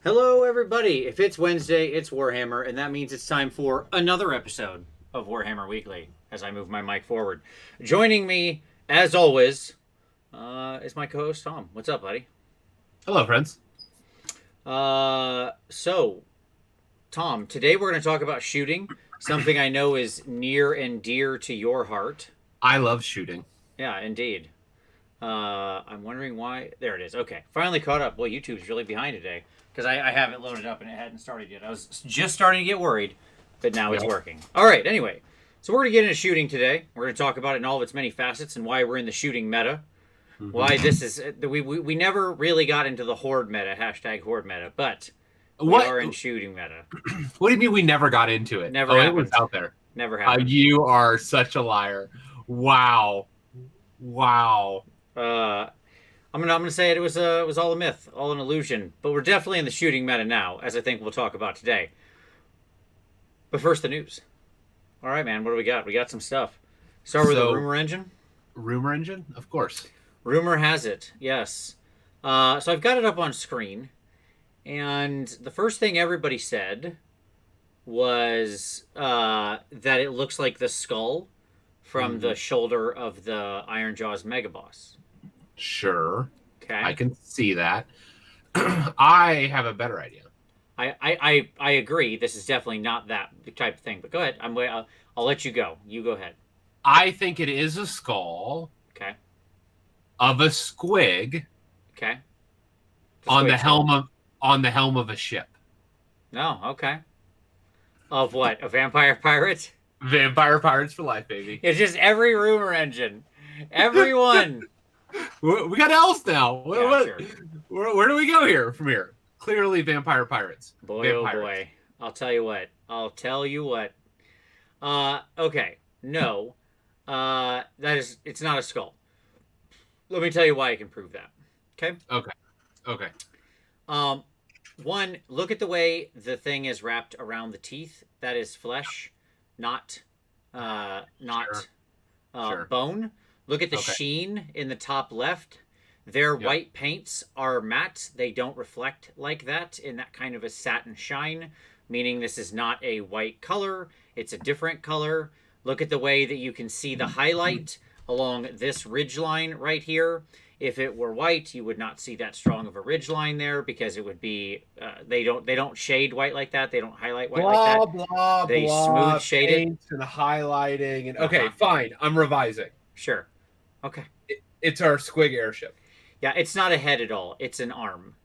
Hello, everybody. If it's Wednesday, it's Warhammer, and that means it's time for another episode of Warhammer Weekly as I move my mic forward. Joining me, as always, is my co host, Tom. What's up, buddy? Hello, friends. So, Tom, today we're going to talk about shooting, something I know is near and dear to your heart. I love shooting. Yeah, indeed. I'm wondering why. There it is. Okay, finally caught up. Well, YouTube's really behind today because I have it loaded up and it hadn't started yet. I was just starting to get worried, but now it's working. All right. Anyway, so we're gonna get into shooting today. We're gonna talk about it in all of its many facets and why we're in the shooting meta. Why this is we never really got into the horde meta #horde meta, but we are in shooting meta. What do you mean we never got into it? Never happened. It was out there. Never happened. You are such a liar. Wow. I'm gonna say it was all a myth, all an illusion. But we're definitely in the shooting meta now, as I think we'll talk about today. But first, the news. All right, man. What do we got? We got some stuff. Start with the rumor engine. Rumor engine, of course. Rumor has it, yes. So I've got it up on screen, and the first thing everybody said was that it looks like the skull from the shoulder of the Ironjaw's Megaboss. Sure. Okay. I can see that. I have a better idea. I agree. This is definitely not that type of thing. But go ahead. I'll let you go. You go ahead. I think it is a skull. Okay. Of a squig. Okay. On the helm of a ship. No. Okay. Of what? A vampire pirate? Vampire pirates for life, baby. It's just every rumor engine. Everyone. We got else now. Yeah, sure. Where do we go here from here? Clearly vampire pirates. Boy, vampires. Oh boy. I'll tell you what. Okay. No. It's not a skull. Let me tell you why I can prove that. Okay? Okay. One, look at the way the thing is wrapped around the teeth. That is flesh, not bone. Look at the sheen in the top left. Their white paints are matte. They don't reflect like that in that kind of a satin shine, meaning this is not a white color. It's a different color. Look at the way that you can see the highlight along this ridge line right here. If it were white, you would not see that strong of a ridge line there because it would be they don't shade white like that. They don't highlight white like that. They smooth shade it and highlighting and okay, fine. I'm revising. Sure. Okay. It's our squig airship. Yeah, it's not a head at all. It's an arm.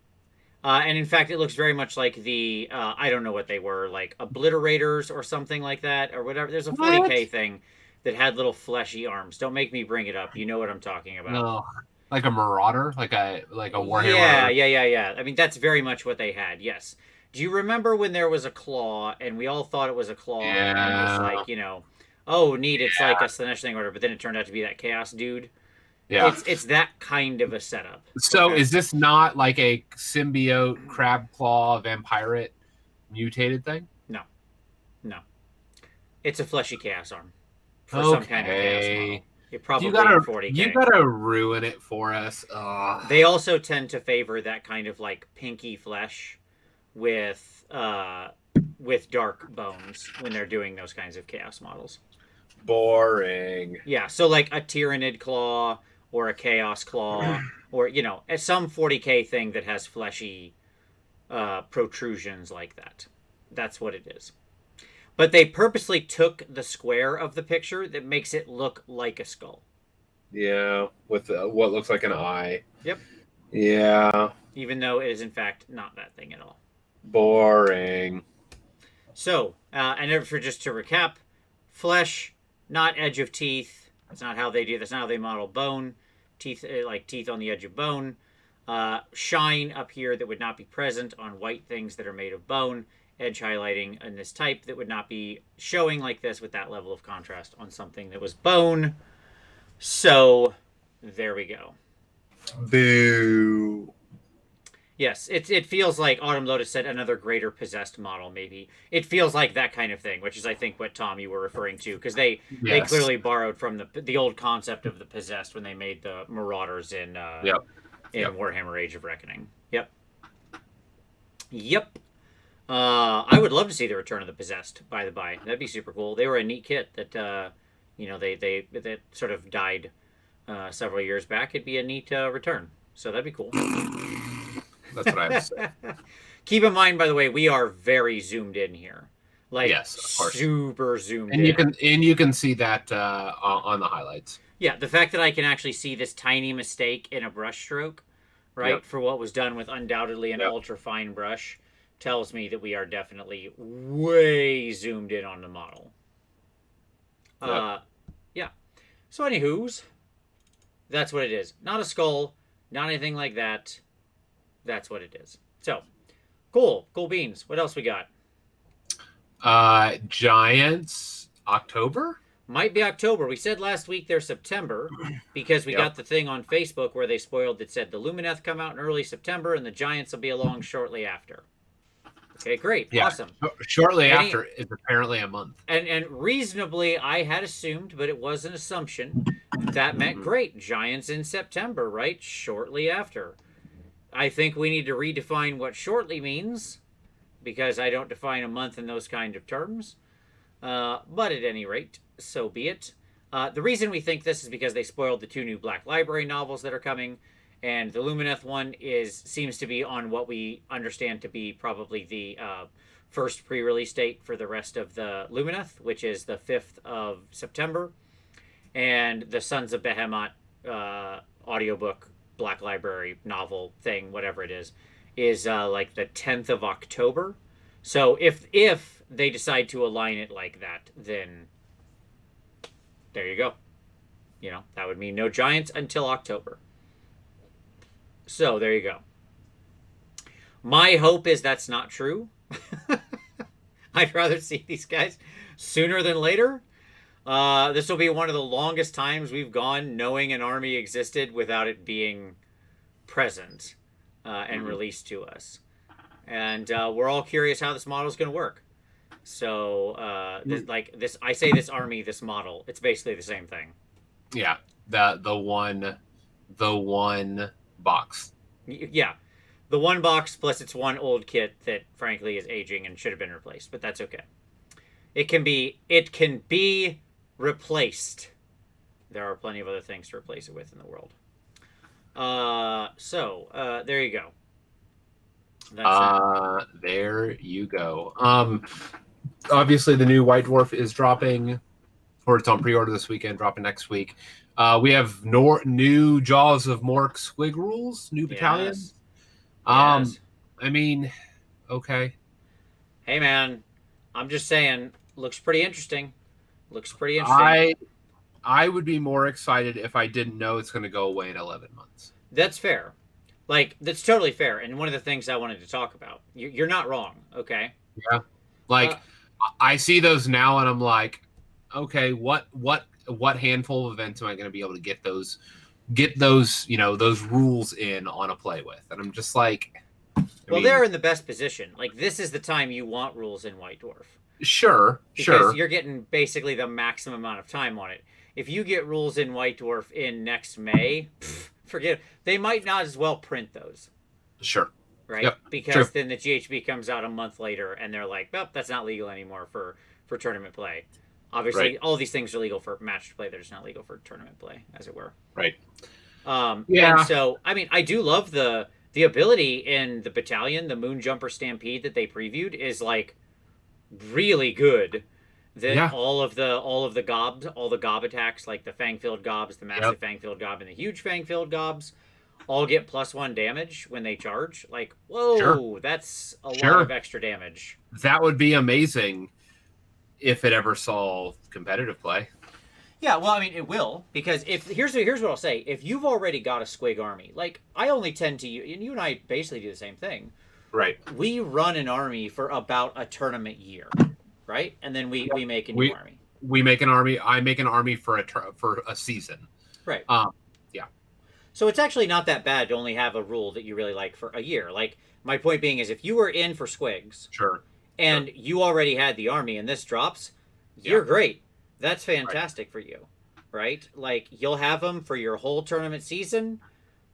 And in fact, it looks very much like the I don't know what they were, like obliterators or something like that or whatever. There's a 40K thing that had little fleshy arms. Don't make me bring it up. You know what I'm talking about. No. Like a marauder, like a Warhammer. Yeah. I mean, that's very much what they had. Yes. Do you remember when there was a claw and we all thought it was a claw? Yeah. And it was like, oh, neat. It's like a Slanesh thing or whatever. But then it turned out to be that chaos dude. Yeah. It's that kind of a setup. So is this not like a symbiote crab claw vampirate mutated thing? No. It's a fleshy chaos arm for some kind of chaos model. It probably you gotta 40K. You gotta ruin it for us. They also tend to favor that kind of like pinky flesh with dark bones when they're doing those kinds of chaos models. Boring. Yeah, so like a Tyrannid claw or a chaos claw or some 40K thing that has fleshy protrusions like that. That's what it is. But they purposely took the square of the picture that makes it look like a skull. Yeah, with what looks like an eye. Yep. Yeah. Even though it is, in fact, not that thing at all. Boring. So, and just to recap, flesh, not edge of teeth. That's not how they do. That's not how they model bone. Teeth, like teeth on the edge of bone. Shine up here that would not be present on white things that are made of bone. Edge highlighting in this type that would not be showing like this with that level of contrast on something that was bone. So there we go. Boo. Yes, it feels like Autumn Lotus said another greater possessed model, maybe. It feels like that kind of thing, which is, I think, what, Tom, you were referring to, because they clearly borrowed from the old concept of the possessed when they made the Marauders in Warhammer Age of Reckoning. Yep. Yep. I would love to see the return of the Possessed, by the by. That'd be super cool. They were a neat kit that, they sort of died several years back. It'd be a neat return. So that'd be cool. That's what I have to say. Keep in mind, by the way, we are very zoomed in here. Like, yes, of course. Super zoomed and in. You can see that on the highlights. Yeah, the fact that I can actually see this tiny mistake in a brush stroke, right, Yep. for what was done with undoubtedly an Yep. ultra fine brush, tells me that we are definitely way zoomed in on the model. Yep. Yeah. So, anywho's, that's what it is. Not a skull, not anything like that. That's what it is. So, cool beans. What else we got? Giants October. Might be October. We said last week they're September because we got the thing on Facebook where they spoiled that said the Lumineth come out in early September and the Giants will be along shortly after. Okay, great. Yeah. Awesome. Shortly after is apparently a month. And reasonably, I had assumed, but it was an assumption, that meant great. Giants in September, right? Shortly after. I think we need to redefine what shortly means because I don't define a month in those kind of terms. But at any rate, so be it. The reason we think this is because they spoiled the 2 new Black Library novels that are coming, and the Lumineth one seems to be on what we understand to be probably the first pre-release date for the rest of the Lumineth, which is the 5th of September, and the Sons of Behemoth audiobook Black Library novel thing, whatever it is like the 10th of October. So if they decide to align it like that, then there you go. You know, that would mean no Giants until October. So there you go. My hope is that's not true. I'd rather see these guys sooner than later. This will be one of the longest times we've gone knowing an army existed without it being present and released to us. And we're all curious how this model is going to work. So, I say this army, this model, it's basically the same thing. Yeah, the one box. Yeah, the one box plus it's one old kit that frankly is aging and should have been replaced, but that's okay. It can be replaced. There are plenty of other things to replace it with in the world. There you go. There you go. Obviously the new White Dwarf is dropping, or it's on pre-order this weekend, dropping next week. We have new Jaws of Mork Squig rules, new battalions. Yes. I mean, okay. Hey man, I'm just saying, looks pretty interesting. I would be more excited if I didn't know it's going to go away in 11 months. That's fair. Like, that's totally fair. And one of the things I wanted to talk about, you're not wrong, okay? Yeah. Like, I see those now and I'm like, okay, what handful of events am I going to be able to get those, those rules in on a play with? And I'm just like, they're in the best position. Like, this is the time you want rules in White Dwarf. Sure. Because you're getting basically the maximum amount of time on it. If you get rules in White Dwarf in next May, forget it. They might not as well print those. Sure. Right? Yep. Because then the GHB comes out a month later and they're like, well, that's not legal anymore for tournament play. Obviously, all these things are legal for match play. They're just not legal for tournament play, as it were. Right. And so, I mean, I do love the ability in the battalion, the Moonjumper Stampede that they previewed is like really good. All of the gobs, all the gob attacks, like the fang-filled gobs, the massive fang-filled gob, and the huge fang-filled gobs, all get +1 damage when they charge. Like, whoa, that's a lot of extra damage. That would be amazing if it ever saw competitive play. Yeah, well, I mean, it will, because here's what I'll say. If you've already got a Squig army, like, I only tend to, and you and I basically do the same thing. Right. We run an army for about a tournament year, right? And then we make a new army. We make an army. I make an army for a season. Right. Yeah. So it's actually not that bad to only have a rule that you really like for a year. Like, my point being is if you were in for Squigs, and you already had the army and this drops, you're great. That's fantastic for you, right? Like, you'll have them for your whole tournament season,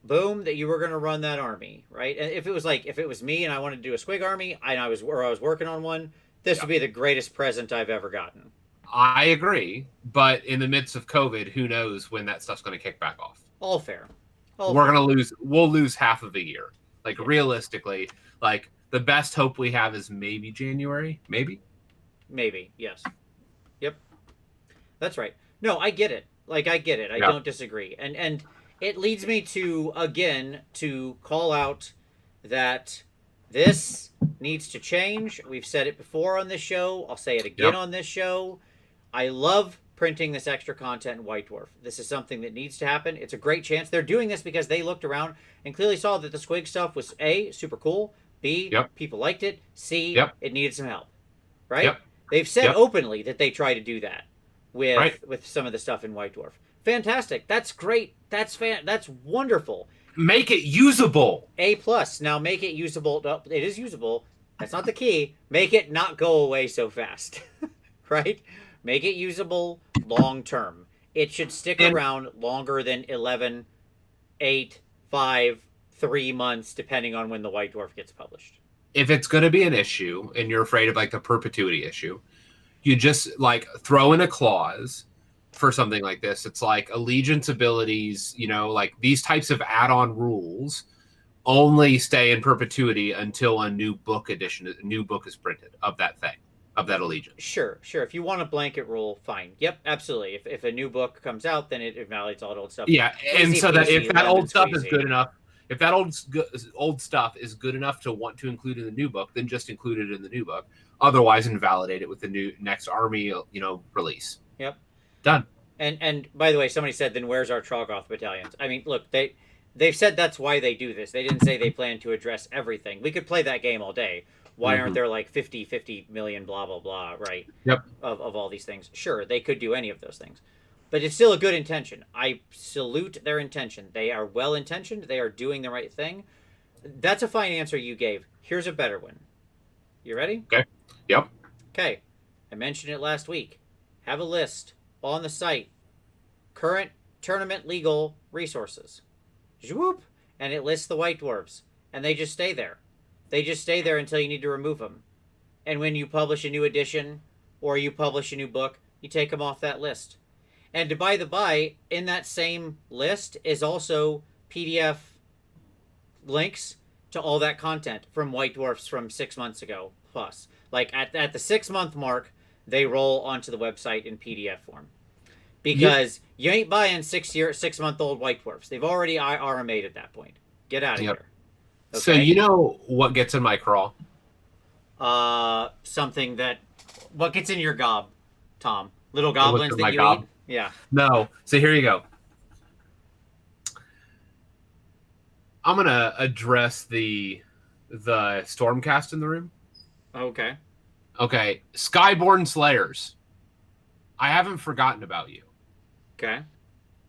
boom, that you were going to run that army, right? And if it was me and I wanted to do a squig army and I was working on one, this would be the greatest present I've ever gotten. I agree, but in the midst of COVID, who knows when that stuff's going to kick back off? All fair. We'll lose half of a year. Like realistically, like the best hope we have is maybe January, maybe. Yes. Yep. That's right. No, I get it. Like I get it. I don't disagree. And it leads me to again to call out that this needs to change. We've said it before on this show. I'll say it again on this show. I love printing this extra content in White Dwarf. This is something that needs to happen. It's a great chance. They're doing this because they looked around and clearly saw that the squig stuff was A, super cool, B, people liked it, C, it needed some help. Right? They've said openly that they try to do that with some of the stuff in White Dwarf. Fantastic. That's great. That's wonderful. Make it usable. A+. Now make it usable. No, it is usable. That's not the key. Make it not go away so fast. Right? Make it usable long term. It should stick around longer than 11, 8, 5, 3 months, depending on when the White Dwarf gets published. If it's going to be an issue and you're afraid of like the perpetuity issue, you just like throw in a clause for something like this. It's like allegiance abilities, you know, like these types of add-on rules only stay in perpetuity until a new book is printed of that thing. Of that allegiance. Sure. If you want a blanket rule, fine. Yep, absolutely. If a new book comes out, then it invalidates all the old stuff. Yeah, and so that if that old stuff is good enough, if that old stuff is good enough to want to include in the new book, then just include it in the new book. Otherwise, invalidate it with the next army, release. Yep. Done. And by the way, somebody said, then where's our Troggoth battalions? I mean, look, they've said that's why they do this. They didn't say they plan to address everything. We could play that game all day. Why aren't there like 50 million blah, blah, blah, right? Yep. Of all these things. Sure, they could do any of those things. But it's still a good intention. I salute their intention. They are well-intentioned. They are doing the right thing. That's a fine answer you gave. Here's a better one. You ready? Okay. Yep. Okay. I mentioned it last week. Have a list on the site. Current tournament legal resources. Whoop. And it lists the White Dwarves. And they just stay there. They just stay there until you need to remove them. And when you publish a new edition or you publish a new book, you take them off that list. And by the by, in that same list is also PDF links to all that content from White Dwarfs from 6 months ago plus. Like at the 6 month mark, they roll onto the website in PDF form. Because you ain't buying 6 month old White Dwarfs. They've already RMA'd at that point. Get out of here. Okay? So you know what gets in my craw? Something that... What gets in your gob, Tom? Little goblins that you eat? Yeah. No. So here you go. I'm going to address the Stormcast in the room. Okay. Okay. Skyborne Slayers. I haven't forgotten about you. Okay.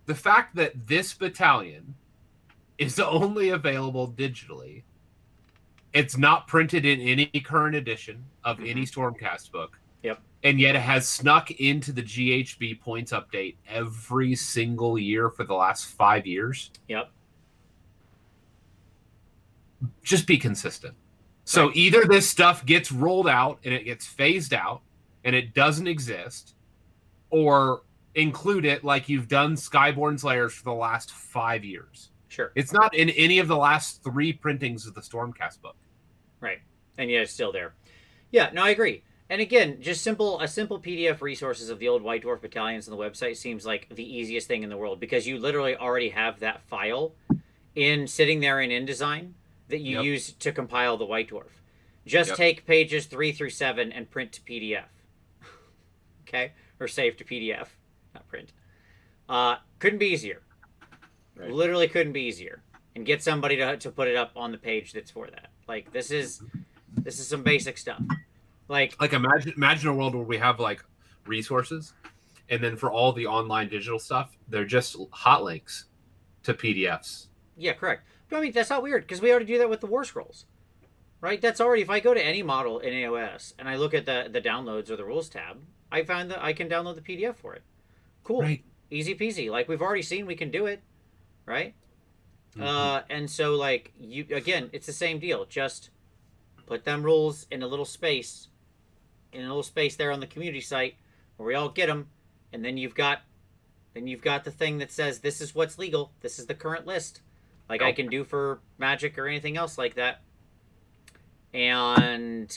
The fact that this battalion is only available digitally. It's not printed in any current edition of any Stormcast book. Yep. And yet it has snuck into the GHB points update every single year for the last 5 years. Yep. Just be consistent. So either this stuff gets rolled out and it gets phased out and it doesn't exist, or include it like you've done Skyborne Slayers for the last 5 years. Sure. It's not in any of the last 3 printings of the Stormcast book. Right. And yet it's still there. Yeah, no, I agree. And again, just simple PDF resources of the old White Dwarf battalions on the website seems like the easiest thing in the world, because you literally already have that file sitting there in InDesign that you use to compile the White Dwarf. Just take pages 3 through 7 and print to PDF. Okay? Or save to PDF, not print. Couldn't be easier. Right. Literally couldn't be easier. And get somebody to put it up on the page that's for that. Like, this is some basic stuff. Like imagine a world where we have like resources, and then for all the online digital stuff, they're just hot links to PDFs. Yeah, correct. But I mean, that's not weird, because we already do that with the War Scrolls. Right? That's already, if I go to any model in AOS and I look at the downloads or the rules tab, I found that I can download the PDF for it. Cool. Right. Easy peasy. Like, we've already seen we can do it. Right? And so like you again, it's the same deal. Just put them rules in a little space, there on the community site where we all get them, and then you've got the thing that says this is what's legal. This is the current list, like I can do for Magic or anything else like that. And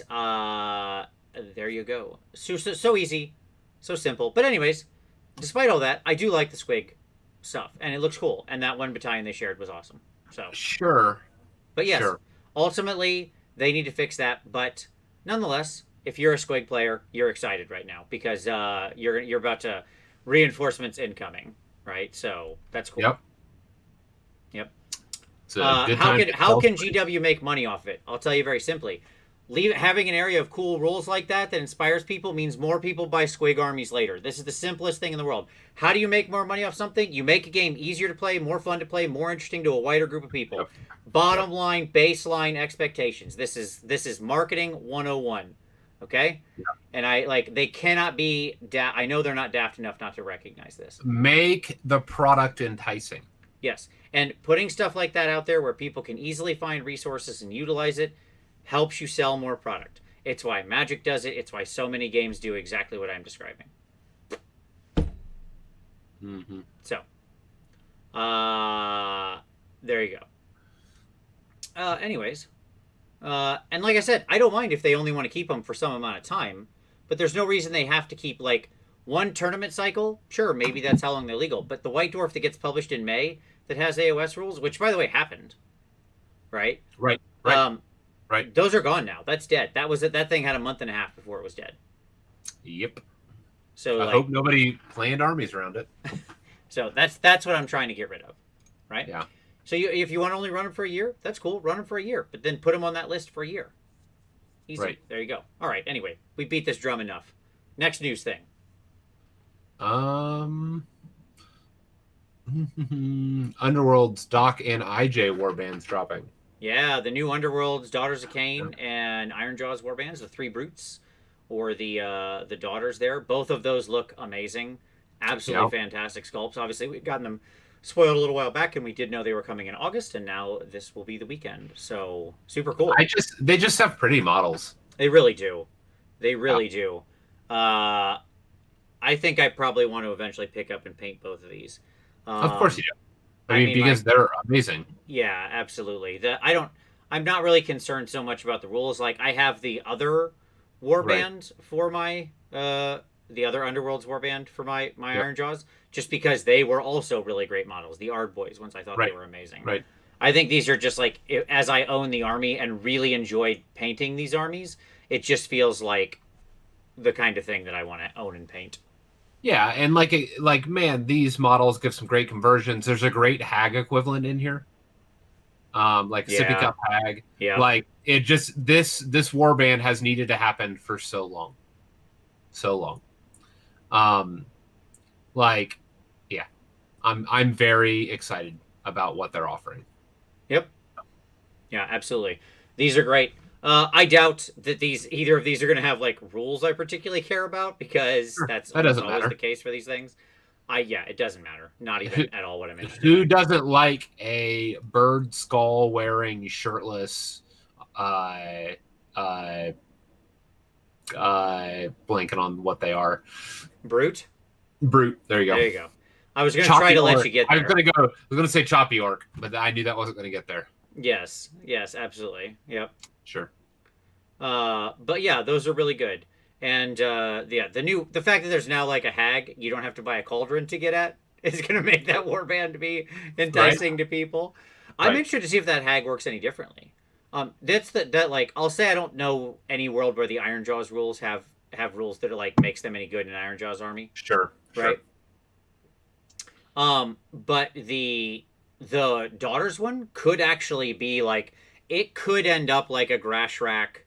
there you go. So easy, so simple. But anyways, despite all that, I do like the Squig stuff, and it looks cool. And that one battalion they shared was awesome. So sure, but yes, ultimately they need to fix that. But nonetheless, if you're a Squig player, you're excited right now because you're about to reinforcements incoming, right? So that's cool. Yep. How can GW make money off of it? I'll tell you very simply. Having an area of cool rules like that inspires people means more people buy Squig armies later. This is the simplest thing in the world. How do you make more money off something? You make a game easier to play, more fun to play, more interesting to a wider group of people. Yep. Bottom line, baseline expectations. This is marketing 101. Okay? Yeah. And they cannot be I know they're not daft enough not to recognize this. Make the product enticing. Yes. And putting stuff like that out there where people can easily find resources and utilize it helps you sell more product. It's why Magic does it. It's why so many games do exactly what I'm describing. Mm-hmm. So, there you go. Anyways, and like I said, I don't mind if they only want to keep them for some amount of time, but there's no reason they have to keep like one tournament cycle. Sure, maybe that's how long they're legal, but the White Dwarf that gets published in May that has AOS rules, which by the way happened, right? Right. Right. Those are gone now. That's dead. That thing had a month and a half before it was dead. Yep. So I hope nobody planned armies around it. So that's what I'm trying to get rid of, right? Yeah. So if you want to only run them for a year, that's cool. Run them for a year, but then put them on that list for a year. Easy. Right. There you go. All right. Anyway, we beat this drum enough. Next news thing. Underworld's Doc and IJ warbands dropping. Yeah, the new Underworld's Daughters of Cain and Ironjaw's warbands, the 3 brutes, or the daughters there. Both of those look amazing. Absolutely fantastic sculpts. Obviously, we've gotten them spoiled a little while back, and we did know they were coming in August, and now this will be the weekend. So, super cool. They just have pretty models. They really do. They really do. I think I probably want to eventually pick up and paint both of these. Of course you do. I mean, because they're amazing. Yeah, absolutely. I'm not really concerned so much about the rules. Like, I have the other warband for my the other Underworld's warband for my Ironjaws, just because they were also really great models. The Ard Boys ones, I thought they were amazing. Right. I think these are just like, as I own the army and really enjoyed painting these armies, it just feels like the kind of thing that I want to own and paint. Yeah, and man, these models give some great conversions. There's a great hag equivalent in here, Sippy Cup hag. Yeah, like it just this warband has needed to happen for so long. I'm very excited about what they're offering. Yep. Yeah, absolutely. These are great. I doubt that either of these are going to have like rules I particularly care about, because that doesn't always the case for these things. It doesn't matter. Not even at all what I'm interested in. Who doesn't like a bird skull wearing shirtless blanking on what they are. Brute? Brute. There you go. There you go. I was going to try to let you get there. I was going to say choppy orc, but I knew that wasn't going to get there. Yes, absolutely. Yep. Sure. But yeah, those are really good. And the fact that there's now like a hag you don't have to buy a cauldron to get at is going to make that warband be enticing to people. I'm interested to see if that hag works any differently. I'll say I don't know any world where the Ironjaw's rules have rules that are like makes them any good in Ironjaw's army. Sure. Right. But the Daughters one could actually be like, it could end up like a Grashrak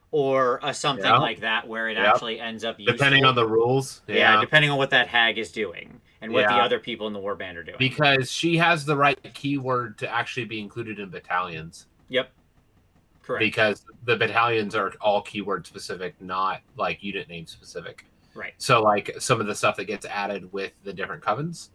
or something like that, where it actually ends up useful. Depending on the rules. Yeah, depending on what that hag is doing and what the other people in the warband are doing. Because she has the right keyword to actually be included in battalions. Yep. Correct. Because the battalions are all keyword specific, not like unit name specific. Right. So like some of the stuff that gets added with the different covens.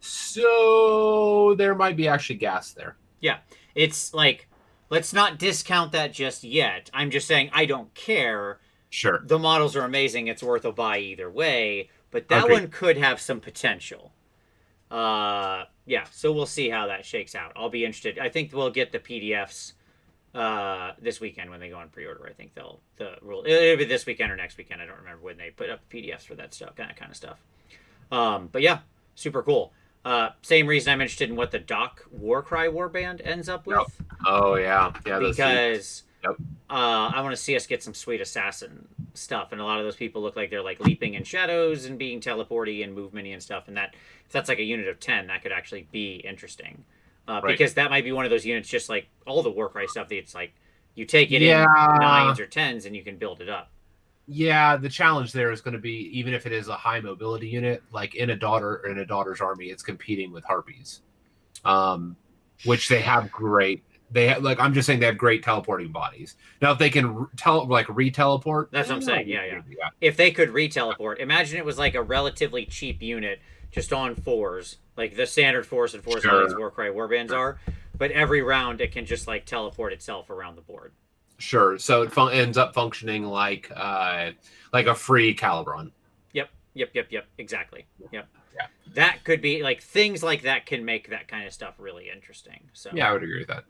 So there might be actually gas there. Yeah. It's like, let's not discount that just yet. I'm just saying I don't care. Sure. The models are amazing. It's worth a buy either way. But that Agreed. one could have some potential. Yeah, so we'll see how that shakes out. I'll be interested. I think we'll get the PDFs this weekend when they go on pre-order. I think it'll be this weekend or next weekend. I don't remember when they put up PDFs for that stuff, that kind of stuff. But yeah, super cool. Same reason I'm interested in what the Doc Warcry warband ends up with. Yep. Oh yeah, Because yep. I want to see us get some sweet assassin stuff, and a lot of those people look like they're like leaping in shadows and being teleporty and movementy and stuff. And that if that's like a unit of 10, that could actually be interesting. Right. Because that might be one of those units, just like all the Warcry stuff. It's like you take it in 9s or 10s and you can build it up. Yeah, the challenge there is going to be, even if it is a high mobility unit, like in a daughter's army, it's competing with harpies, which they have great. They have, like, I'm just saying, they have great teleporting bodies. Now, if they can re-teleport, that's what I'm saying. Yeah. If they could re-teleport, imagine it was like a relatively cheap unit, just on 4s, like the standard 4s and 4s all these Warcry warbands are. But every round, it can just like teleport itself around the board. Sure. So it ends up functioning like a free Calibron. Yep. Exactly. Yep. Yeah. That could be like things like that can make that kind of stuff really interesting. So yeah, I would agree with that.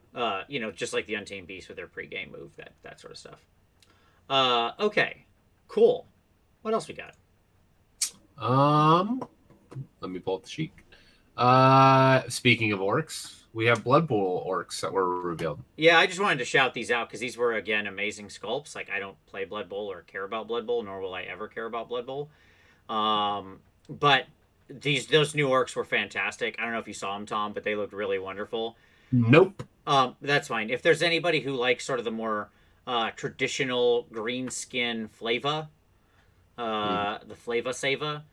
Just like the Untamed Beast with their pre-game move, that sort of stuff. Okay, cool. What else we got? Let me pull up the sheet. Speaking of orcs, we have Blood Bowl orcs that were revealed. Yeah, I just wanted to shout these out because these were, again, amazing sculpts. Like, I don't play Blood Bowl or care about Blood Bowl, nor will I ever care about Blood Bowl. But those new orcs were fantastic. I don't know if you saw them, Tom, but they looked really wonderful. Nope. That's fine. If there's anybody who likes sort of the more traditional green skin flava, the flava sava,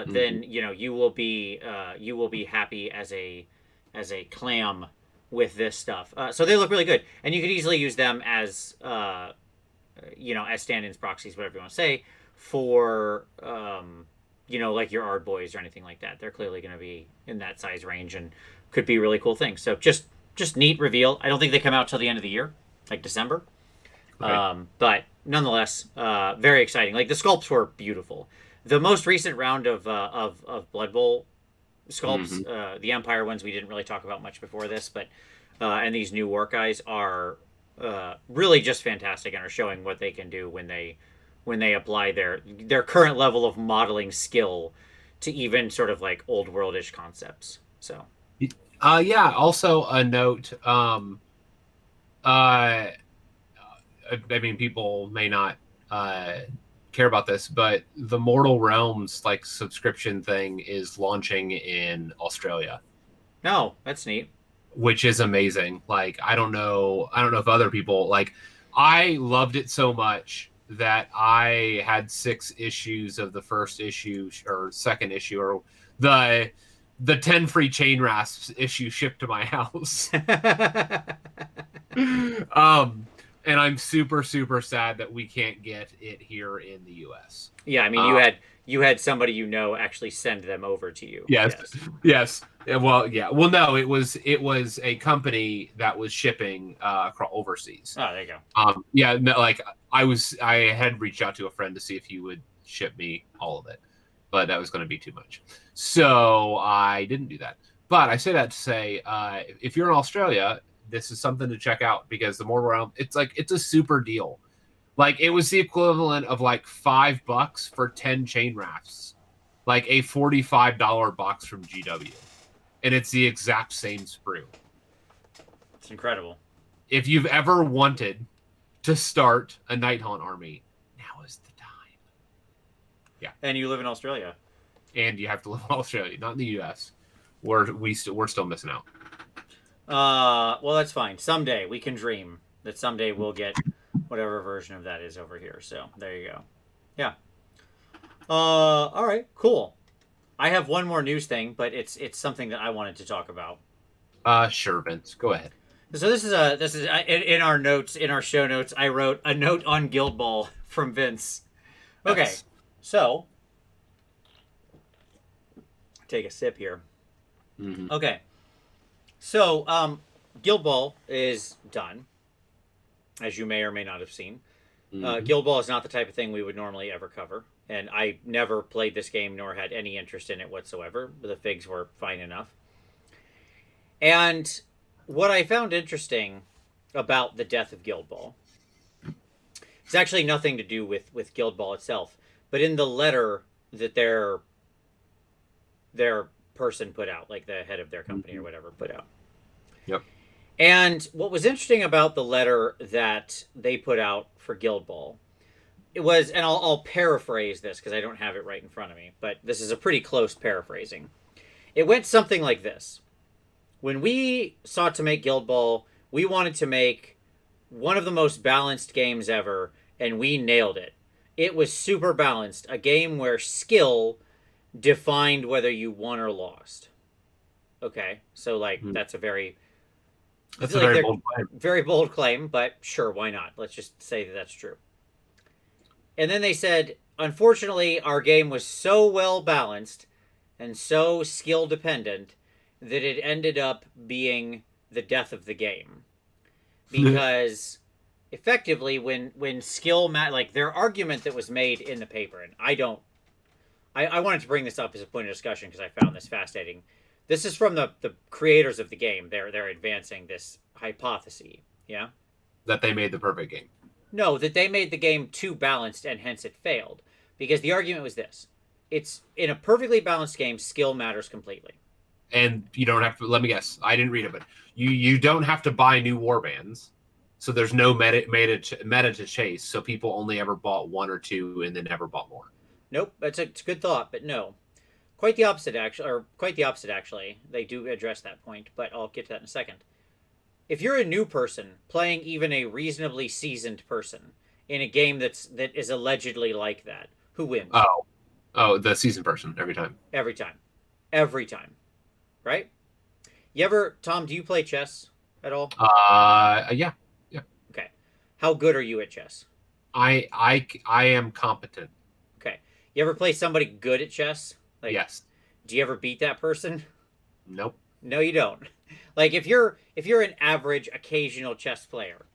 then you will be happy as a clam with this stuff. So they look really good, and you could easily use them as as stand-ins, proxies, whatever you want to say, for like your Ard boys or anything like that. They're clearly going to be in that size range and could be really cool things. So just neat reveal. I don't think they come out till the end of the year, like December. Right. But nonetheless, very exciting. Like, the sculpts were beautiful. The most recent round of Blood Bowl sculpts, the Empire ones, we didn't really talk about much before this, but and these new Orc guys are really just fantastic and are showing what they can do when they apply their current level of modeling skill to even sort of like old worldish concepts. So yeah, also a note, I mean, people may not care about this, but the Mortal Realms like subscription thing is launching in Australia. No, that's neat. Which is amazing. Like, I don't know if other people, like, I loved it so much that I had 6 issues of the first issue or second issue, or the 10 free chain rasps issue shipped to my house. And I'm super, super sad that we can't get it here in the U.S. Yeah, I mean, you had somebody actually send them over to you. Yes. Well, yeah. Well, no, it was a company that was shipping overseas. Oh, there you go. Yeah, no, like I had reached out to a friend to see if he would ship me all of it, but that was going to be too much, so I didn't do that. But I say that to say, if you're in Australia, this is something to check out, because the Mortal Realm, it's a super deal. Like, it was the equivalent of like $5 for 10 chain rafts, like a $45 box from GW, and it's the exact same sprue. It's incredible. If you've ever wanted to start a Nighthaunt army, now is the time. Yeah, and you live in Australia, and you have to live in Australia, not in the U.S. We're still missing out. Well, that's fine. Someday we can dream that someday we'll get whatever version of that is over here. So there you go. Yeah. All right, cool. I have one more news thing, but it's something that I wanted to talk about. Sure, Vince. Go ahead. So this is in our notes, in our show notes, I wrote a note on Guild Ball from Vince. Okay. Yes. So take a sip here. Mm-hmm. Okay. So, Guild Ball is done, as you may or may not have seen. Mm-hmm. Guild Ball is not the type of thing we would normally ever cover, and I never played this game nor had any interest in it whatsoever. The figs were fine enough. And what I found interesting about the death of Guild Ball is actually nothing to do with Guild Ball itself, but in the letter that their person put out, like the head of their company or whatever put out. Yep. And what was interesting about the letter that they put out for Guild Ball, it was, and I'll paraphrase this because I don't have it right in front of me, but this is a pretty close paraphrasing. It went something like this. When we sought to make Guild Ball, we wanted to make one of the most balanced games ever, and we nailed it. It was super balanced, a game where skill defined whether you won or lost. Okay, so like that's a very very bold claim. Very bold claim, but sure, why not? Let's just say that that's true. And then they said, unfortunately, our game was so well balanced and so skill dependent that it ended up being the death of the game. Because effectively, when skill like their argument that was made in the paper, and I wanted to bring this up as a point of discussion because I found this fascinating. This is from the creators of the game. They're advancing this hypothesis. Yeah. That they made the perfect game. No, that they made the game too balanced and hence it failed. Because the argument was this: it's in a perfectly balanced game, skill matters completely. And you don't have to. Let me guess. I didn't read it, but you don't have to buy new warbands, so there's no meta to chase. So people only ever bought one or two, and then never bought more. Nope, it's a good thought, but no. Quite the opposite, actually. Or quite the opposite, actually. They do address that point, but I'll get to that in a second. If you're a new person playing even a reasonably seasoned person in a game that is allegedly like that, who wins? Oh, the seasoned person every time. Every time, right? You ever, Tom? Do you play chess at all? Yeah. Okay. How good are you at chess? I am competent. Okay. You ever play somebody good at chess? Like, yes. Do you ever beat that person? Nope. No, you don't. Like if you're an average, occasional chess player,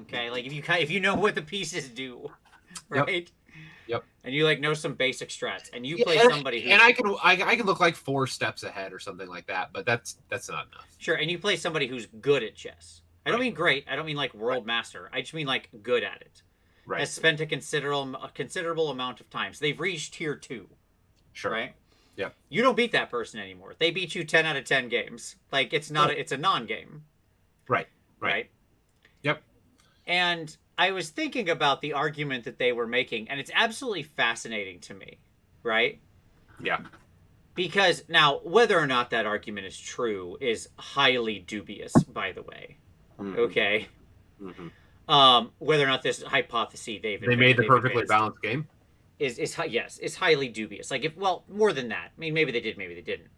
okay, like if you know what the pieces do, right? Yep. And you like know some basic strats, and you play somebody who, and I can look like 4 steps ahead or something like that, but that's not enough. Sure, and you play somebody who's good at chess. I don't mean great. I don't mean like world master. I just mean like good at it. Right. Has spent a considerable amount of time. So they've reached tier 2. Sure. Right. Yep. You don't beat that person anymore. They beat you 10 out of 10 games. Like it's not. It's a non-game. Right. Yep. And I was thinking about the argument that they were making, and it's absolutely fascinating to me, right? Yeah. Because now, whether or not that argument is true is highly dubious, by the way. Mm-hmm. Okay. Mm-hmm. Whether or not this hypothesis they made the perfectly balanced game is highly dubious. Like more than that. I mean, maybe they did, maybe they didn't.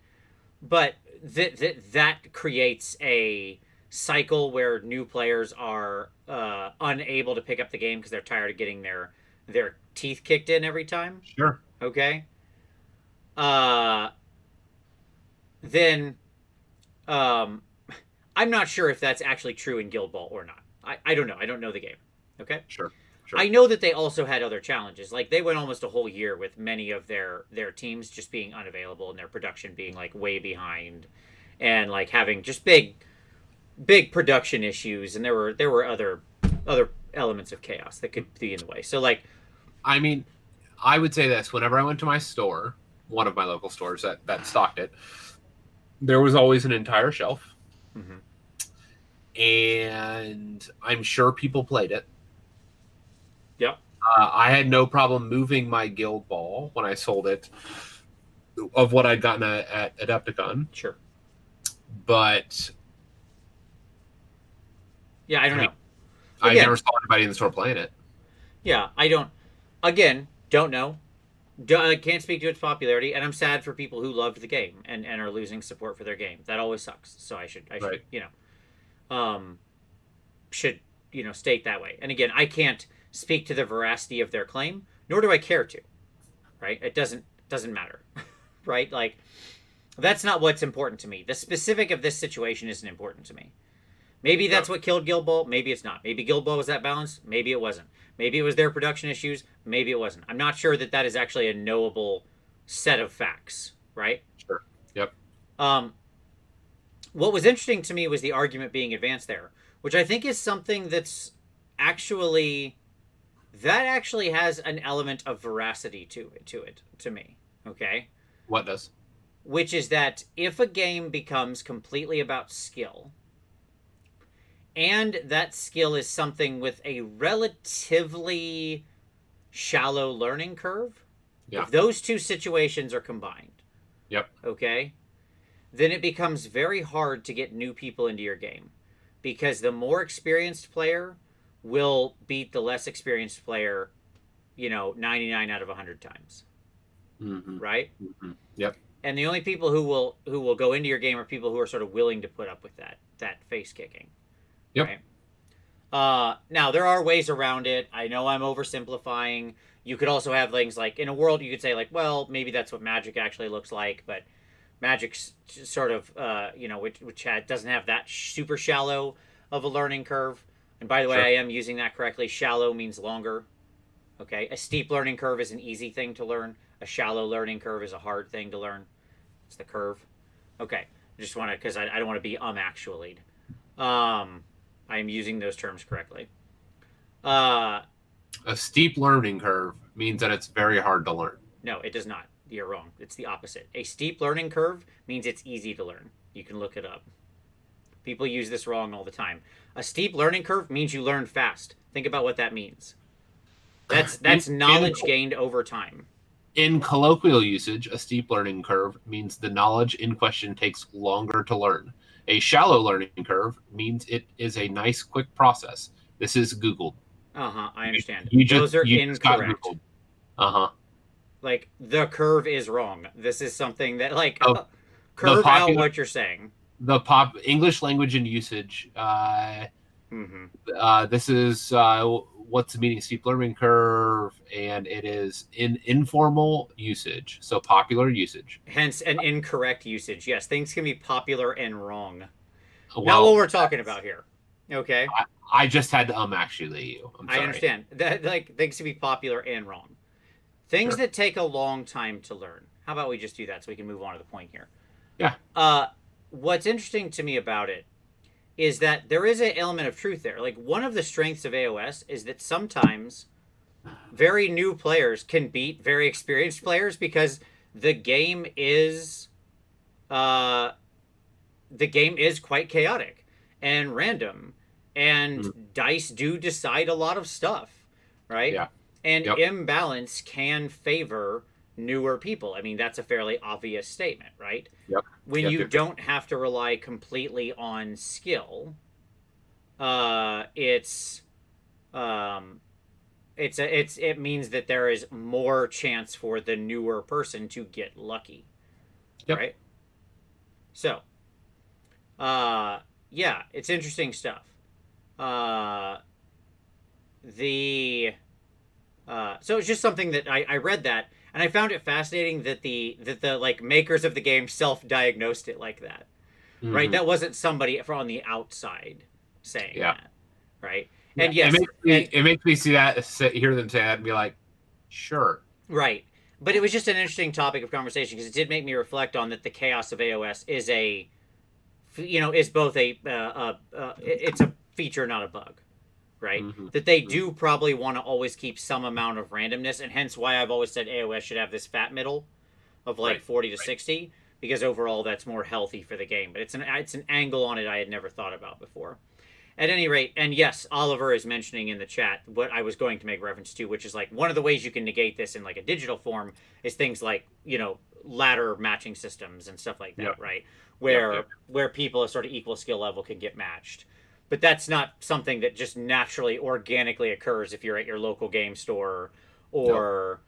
But that creates a cycle where new players are unable to pick up the game because they're tired of getting their teeth kicked in every time. Sure. Okay. Then I'm not sure if that's actually true in Guild Ball or not. I don't know. I don't know the game. Okay. Sure. I know that they also had other challenges. Like they went almost a whole year with many of their teams just being unavailable and their production being like way behind, and like having just big production issues. And there were other elements of chaos that could be in the way. So like, I mean, I would say this: whenever I went to my store, one of my local stores that stocked it, there was always an entire shelf, and I'm sure people played it. Yep. I had no problem moving my Guild Ball when I sold it of what I'd gotten at Adepticon. Sure. But yeah, I don't know. I never saw anybody in the store playing it. Yeah, I don't know. I can't speak to its popularity, and I'm sad for people who loved the game and are losing support for their game. That always sucks. So I should state that way. And again, I can't speak to the veracity of their claim, nor do I care to. Right? It doesn't matter. Right? Like that's not what's important to me. The specific of this situation isn't important to me. Maybe that's what killed Guild Ball. Maybe it's not. Maybe Guild Ball was that balanced. Maybe it wasn't. Maybe it was their production issues. Maybe it wasn't. I'm not sure that is actually a knowable set of facts, right? Sure. Yep. What was interesting to me was the argument being advanced there, which I think is something that's actually has an element of veracity to it to me. Okay. What does? Which is that if a game becomes completely about skill, and that skill is something with a relatively shallow learning curve, if those two situations are combined, okay, then it becomes very hard to get new people into your game, because the more experienced player will beat the less experienced player, 99 out of 100 times. Right? Yep. And the only people who will go into your game are people who are sort of willing to put up with that face kicking. Yep. Right? Now there are ways around it. I know I'm oversimplifying. You could also have things like, in a world, you could say like, well, maybe that's what Magic actually looks like, but Magic's sort of, which doesn't have that super shallow of a learning curve. And by the way, I am using that correctly. Shallow means longer. Okay, a steep learning curve is an easy thing to learn. A shallow learning curve is a hard thing to learn. It's the curve. Okay, I just want to, because I don't want to be actually. I am using those terms correctly. A steep learning curve means that it's very hard to learn. No, it does not. You're wrong. It's the opposite. A steep learning curve means it's easy to learn. You can look it up. People use this wrong all the time. A steep learning curve means you learn fast. Think about what that means. That's knowledge gained over time. In colloquial usage, a steep learning curve means the knowledge in question takes longer to learn. A shallow learning curve means it is a nice, quick process. This is Googled. I understand. Those are incorrect. Like, the curve is wrong. This is something that, like, curve out what you're saying. The English language and usage. This is what's the meaning steep learning curve, and it is in informal usage, so popular usage. Hence, an incorrect usage. Yes, things can be popular and wrong. Well, not what we're talking about here. Okay. I just had to actually you. I'm sorry. I understand that, like, things can be popular and wrong. Things that take a long time to learn. How about we just do that so we can move on to the point here? Yeah. What's interesting to me about it is that there is an element of truth there. Like, one of the strengths of AOS is that sometimes very new players can beat very experienced players because the game is quite chaotic and random, and dice do decide a lot of stuff, right? Yeah. And imbalance can favor newer people. I mean, that's a fairly obvious statement, right? Yep. When you don't have to rely completely on skill, it means that there is more chance for the newer person to get lucky, right? So, yeah, it's interesting stuff. So it's just something that I read that, and I found it fascinating that the like makers of the game self-diagnosed it like that, right? That wasn't somebody from on the outside saying that, right? Yeah. And yes, it makes me hear them say that and be like, sure, right. But it was just an interesting topic of conversation because it did make me reflect on that the chaos of AOS is both it's a feature, not a bug. Right? That they do probably want to always keep some amount of randomness, and hence why I've always said AOS should have this fat middle of like 40 to 60, because overall that's more healthy for the game. But it's an angle on it I had never thought about before. At any rate, and yes, Oliver is mentioning in the chat what I was going to make reference to, which is like one of the ways you can negate this in like a digital form is things like, ladder matching systems and stuff like that, right? Where people of sort of equal skill level can get matched. But that's not something that just naturally, organically occurs if you're at your local game store or,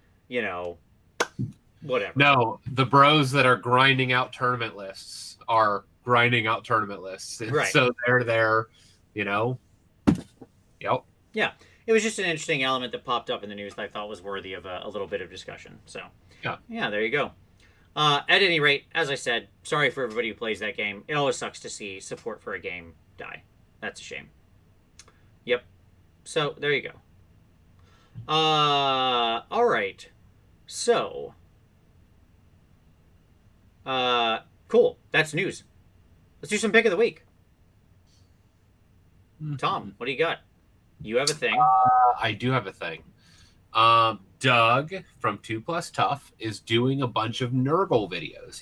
whatever. No, the bros that are grinding out tournament lists are grinding out tournament lists. And so they're there, Yep. Yeah. It was just an interesting element that popped up in the news that I thought was worthy of a little bit of discussion. So, yeah, there you go. At any rate, as I said, sorry for everybody who plays that game. It always sucks to see support for a game die. That's a shame. Yep. So there you go. All right. So, cool. That's news. Let's do some pick of the week. Tom, what do you got? You have a thing. I do have a thing. Doug from 2 Plus Tough is doing a bunch of Nurgle videos.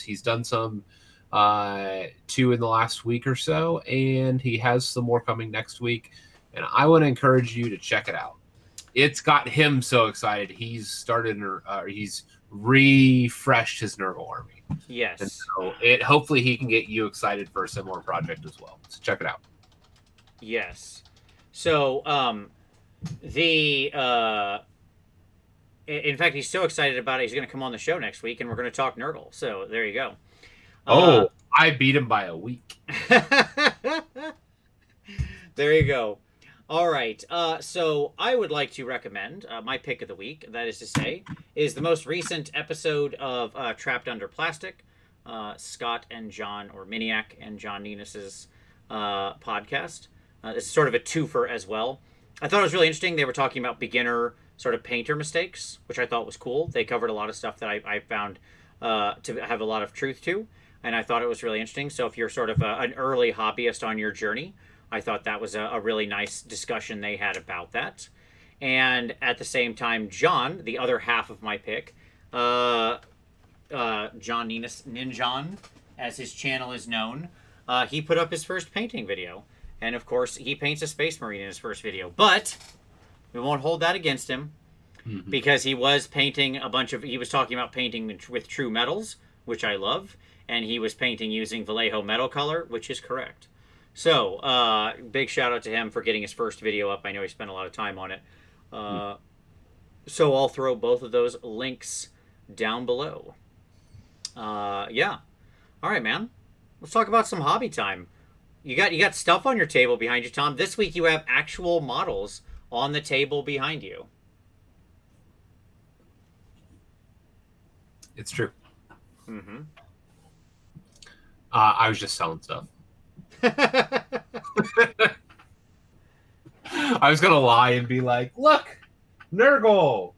He's done some 2 in the last week or so, and he has some more coming next week. And I want to encourage you to check it out. It's got him so excited. He's he's refreshed his Nurgle army. Yes. And so hopefully he can get you excited for a similar project as well. So check it out. Yes. So, in fact, he's so excited about it, he's going to come on the show next week, and we're going to talk Nurgle. So there you go. I beat him by a week. There you go. All right. So I would like to recommend my pick of the week. That is to say, is the most recent episode of Trapped Under Plastic, Scott and John, or Miniac and John Ninus's podcast. This is sort of a twofer as well. I thought it was really interesting. They were talking about beginner sort of painter mistakes, which I thought was cool. They covered a lot of stuff that I found to have a lot of truth to, and I thought it was really interesting. So if you're sort of an early hobbyist on your journey, I thought that was a really nice discussion they had about that. And at the same time, John, the other half of my pick, John Ninjon, as his channel is known, he put up his first painting video. And of course, he paints a Space Marine in his first video. But we won't hold that against him, because he was painting he was talking about painting with true metals, which I love. And he was painting using Vallejo metal color, which is correct. So, big shout out to him for getting his first video up. I know he spent a lot of time on it. So I'll throw both of those links down below. Yeah. All right, man. Let's talk about some hobby time. You got stuff on your table behind you, Tom. This week you have actual models on the table behind you. It's true. Mm-hmm. I was just selling stuff. I was gonna lie and be like, "Look, Nurgle,"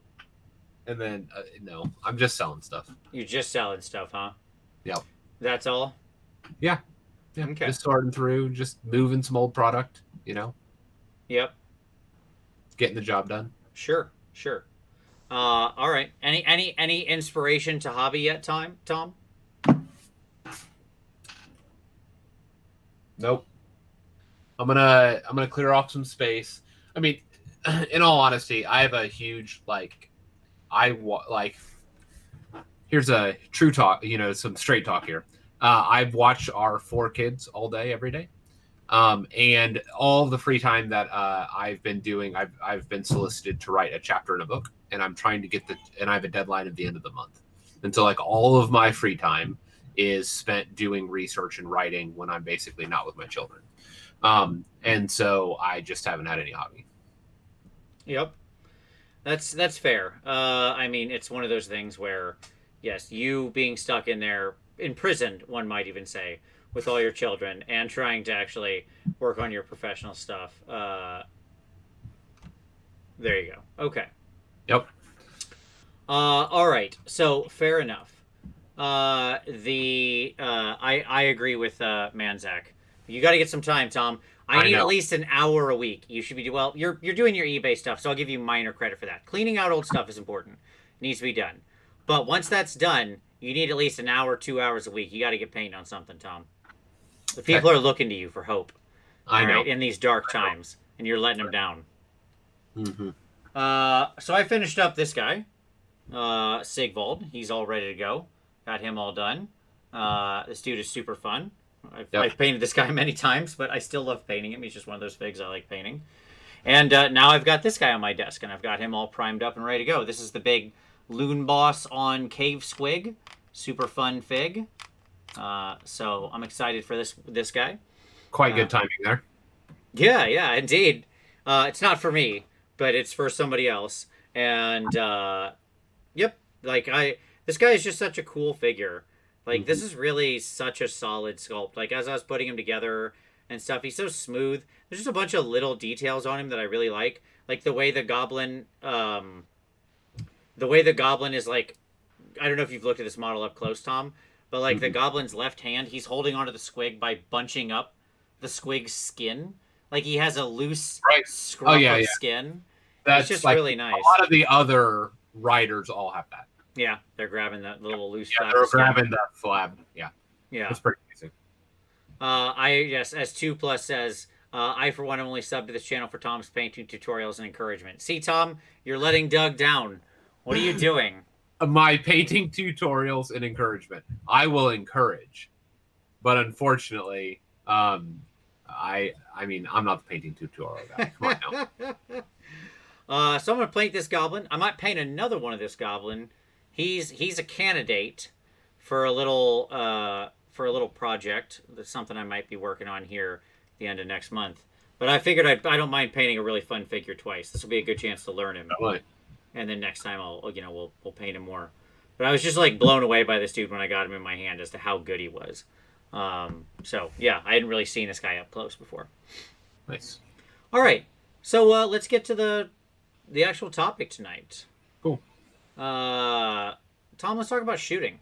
and then no, I'm just selling stuff. You're just selling stuff, huh? Yep. That's all? Yeah. Okay. Just sorting through, just moving some old product, Yep. Getting the job done. Sure. All right. Any inspiration to hobby yet, Tom? Nope. I'm gonna clear off some space. I mean, in all honesty, I have a huge here's a true talk, some straight talk here. I've watched our 4 kids all day, every day. And all the free time that I've been doing, I've been solicited to write a chapter in a book, and I'm trying to and I have a deadline at the end of the month. And so all of my free time is spent doing research and writing when I'm basically not with my children. And so I just haven't had any hobby. Yep. That's fair. I mean, it's one of those things where, yes, you being stuck in there, imprisoned, one might even say, with all your children, and trying to actually work on your professional stuff. There you go. Okay. Yep. All right. So fair enough. I agree with Manzak. You got to get some time, Tom. I need at least an hour a week. You should be you're doing your eBay stuff, so I'll give you minor credit for that. Cleaning out old stuff is important. It needs to be done. But once that's done, you need at least an hour, 2 hours a week. You got to get painting on something, Tom. The people are looking to you for hope. I know. Right, in these dark times, and you're letting them down. Mm-hmm. So I finished up this guy, Sigvald. He's all ready to go. Got him all done. This dude is super fun. I've painted this guy many times, but I still love painting him. He's just one of those figs I like painting. And now I've got this guy on my desk, and I've got him all primed up and ready to go. This is the big Loon Boss on Cave Squig. Super fun fig. So I'm excited for this guy. Quite good timing there. Yeah, indeed. It's not for me, but it's for somebody else. And yep, this guy is just such a cool figure. This is really such a solid sculpt. As I was putting him together, and stuff. He's so smooth. There's just a bunch of little details on him that I really like the way the goblin, is like. I don't know if you've looked at this model up close, Tom, but like the goblin's left hand, he's holding onto the squig by bunching up the squig's skin. Like he has a loose scruff of skin. That's it's just like, really nice. A lot of the other riders all have that. Yeah, they're grabbing that little loose. Yeah, they're grabbing that flab. Yeah, it's pretty amazing. As 2+ says, I for one only sub to this channel for Tom's painting tutorials and encouragement. See, Tom, you're letting Doug down. What are you doing? My painting tutorials and encouragement. I will encourage, but unfortunately, I mean, I'm not the painting tutorial guy. Come on now. So I'm gonna paint this goblin. I might paint another one of this goblin. He's a candidate for a little project. That's something I might be working on here at the end of next month. But I figured I don't mind painting a really fun figure twice. This will be a good chance to learn him. Right. And then next time we'll paint him more. But I was just like blown away by this dude when I got him in my hand as to how good he was. So yeah, I hadn't really seen this guy up close before. Nice. All right, so let's get to the actual topic tonight. Cool. Tom, let's talk about shooting.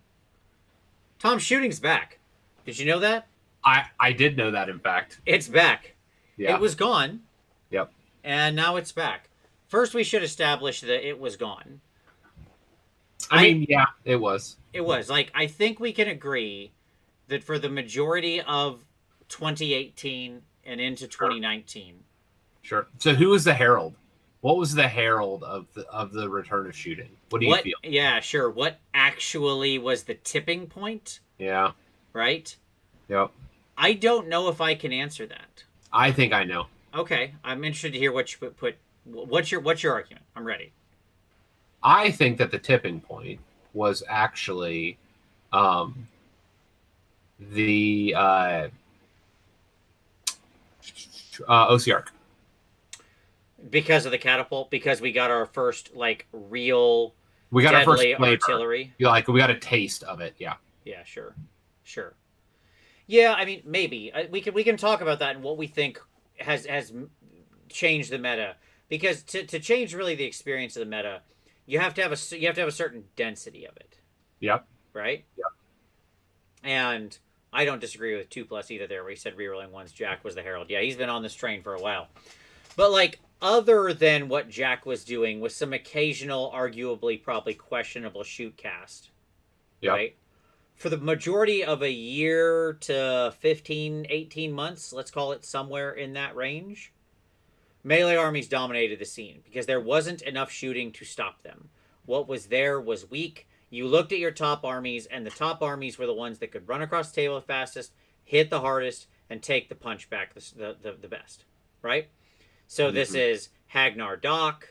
Tom, shooting's back. Did you know that? I did know that, in fact. It's back. Yeah. It was gone. Yep. And now it's back. First, we should establish that it was gone. I mean, yeah, it was. It was. Like, I think we can agree that for the majority of 2018 and into 2019. Sure. So who was the herald? What was the herald of the return of shooting? What do you feel? Yeah, sure. What actually was the tipping point? Yeah. Right? Yep. I don't know if I can answer that. I think I know. Okay. I'm interested to hear what you put. What's your argument? I'm ready. I think that the tipping point was actually the OCR. Because of the catapult, because we got our first like real our first artillery. Like we got a taste of it, yeah. Yeah, sure. Yeah, I mean maybe we can talk about that and what we think has changed the meta, because to change really the experience of the meta, you have to have a certain density of it. Yep. Right. Yep. And I don't disagree with 2+ either. There, where he said rerolling ones. Jack was the herald. Yeah, he's been on this train for a while, but like. Other than what Jack was doing with some occasional, arguably probably questionable shoot cast, right? For the majority of a year to 15, 18 months, let's call it somewhere in that range, melee armies dominated the scene because there wasn't enough shooting to stop them. What was there was weak. You looked at your top armies, and the top armies were the ones that could run across the table the fastest, hit the hardest, and take the punch back the best, right? So this is Hagnar Dock,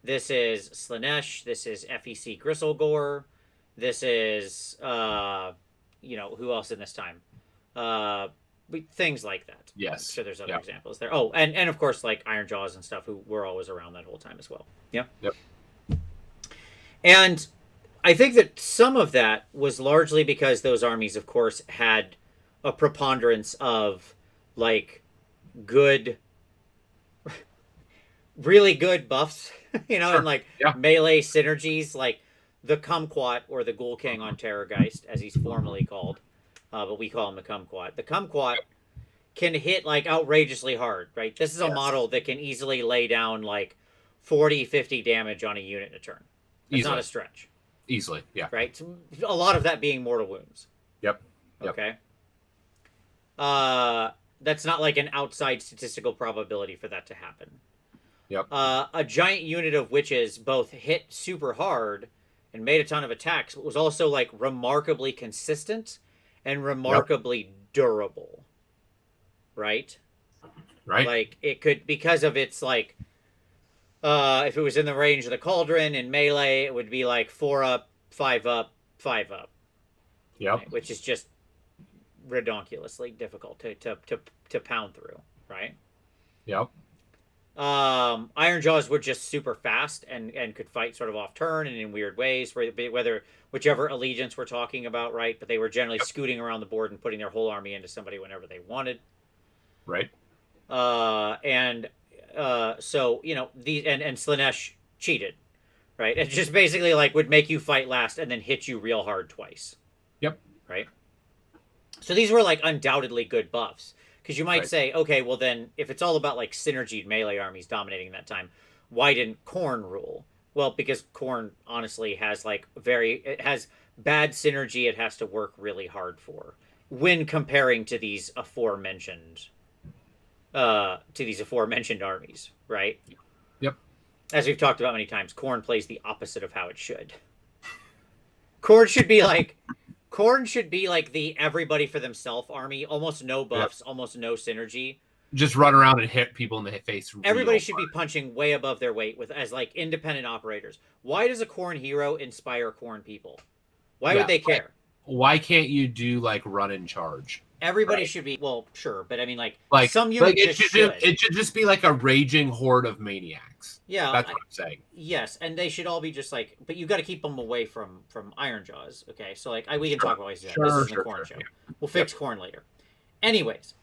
this is Slanesh, this is FEC Gristlegore, this is, who else in this time? Things like that. Yes. So there's other examples there. Oh, and of course, like Iron Jaws and stuff, who were always around that whole time as well. Yeah. Yep. And I think that some of that was largely because those armies, of course, had a preponderance of, like, really good buffs, sure. And like melee synergies, like the Kumquat or the Ghoul King on Terrorgeist, as he's formally called, but we call him the Kumquat. The Kumquat can hit like outrageously hard, right? This is a model that can easily lay down like 40, 50 damage on a unit in a turn. It's not a stretch. Easily, yeah. Right? So a lot of that being mortal wounds. Yep. Okay. That's not like an outside statistical probability for that to happen. Yep. A giant unit of witches both hit super hard and made a ton of attacks, but was also like remarkably consistent and remarkably durable. Right? Right. Like it could, because of its like, if it was in the range of the Cauldron in melee, it would be like 4 up, 5 up, 5 up. Yep. Right? Which is just ridiculously difficult to pound through. Right? Yep. Iron Jaws were just super fast and could fight sort of off turn and in weird ways, whichever allegiance we're talking about, right? But they were generally scooting around the board and putting their whole army into somebody whenever they wanted. Right. And so these and Slanesh cheated, right? It just basically like would make you fight last and then hit you real hard twice. Yep. Right. So these were like undoubtedly good buffs. Because you might Right. say, okay, well then, if it's all about like synergied melee armies dominating that time, why didn't Khorne rule? Well, because Khorne honestly has it has bad synergy. It has to work really hard for when comparing to these aforementioned armies, right? Yep. As we've talked about many times, Khorne plays the opposite of how it should. Khorne should be like Khorne should be like the everybody for themselves army, almost no buffs, Yep. almost no synergy. Just run around and hit people in the face. Everybody should be punching way above their weight with as like independent operators. Why does a Khorne hero inspire Khorne people? Why would they care? Why can't you do like run and charge? Everybody should be sure, but I mean like some units it should just be like a raging horde of maniacs. Yeah, that's what I'm saying. Yes, and they should all be just like, but you got to keep them away from Ironjaws. Okay, so like we can talk about ways to do that. This is the Khorne show. Yeah. We'll fix Khorne later. Anyways,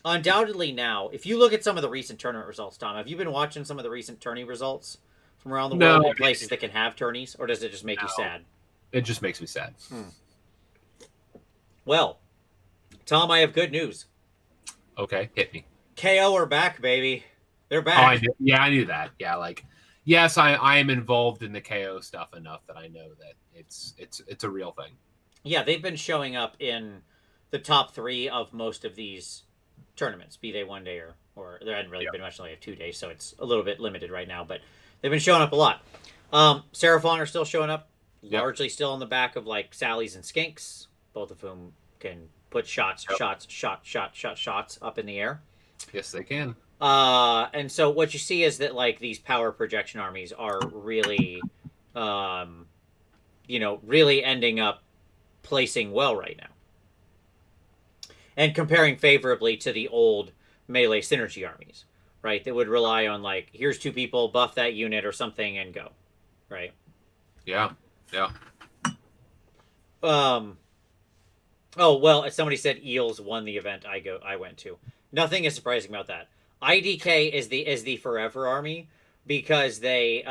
undoubtedly now, if you look at some of the recent tournament results, Tom, have you been watching some of the recent tourney results from around the world in places that can have tourneys, or does it just make you sad? It just makes me sad. Well, Tom, I have good news. Okay, hit me. KO are back, baby. They're back. I knew that. Yeah, like, yes, I am involved in the KO stuff enough that I know that it's a real thing. Yeah, they've been showing up in the top 3 of most of these tournaments, be they one day or there hadn't really been much. Only have 2 days, so it's a little bit limited right now. But they've been showing up a lot. Seraphon are still showing up, largely still on the back of like Sallies and Skinks, both of whom can put shots up in the air. Yes, they can. And so what you see is that like these power projection armies are really, really ending up placing well right now. And comparing favorably to the old melee synergy armies, right? That would rely on like, here's 2 people, buff that unit or something and go, right? Yeah. Oh, well, as somebody said, Eels won the event I went to. Nothing is surprising about that. IDK is the forever army because they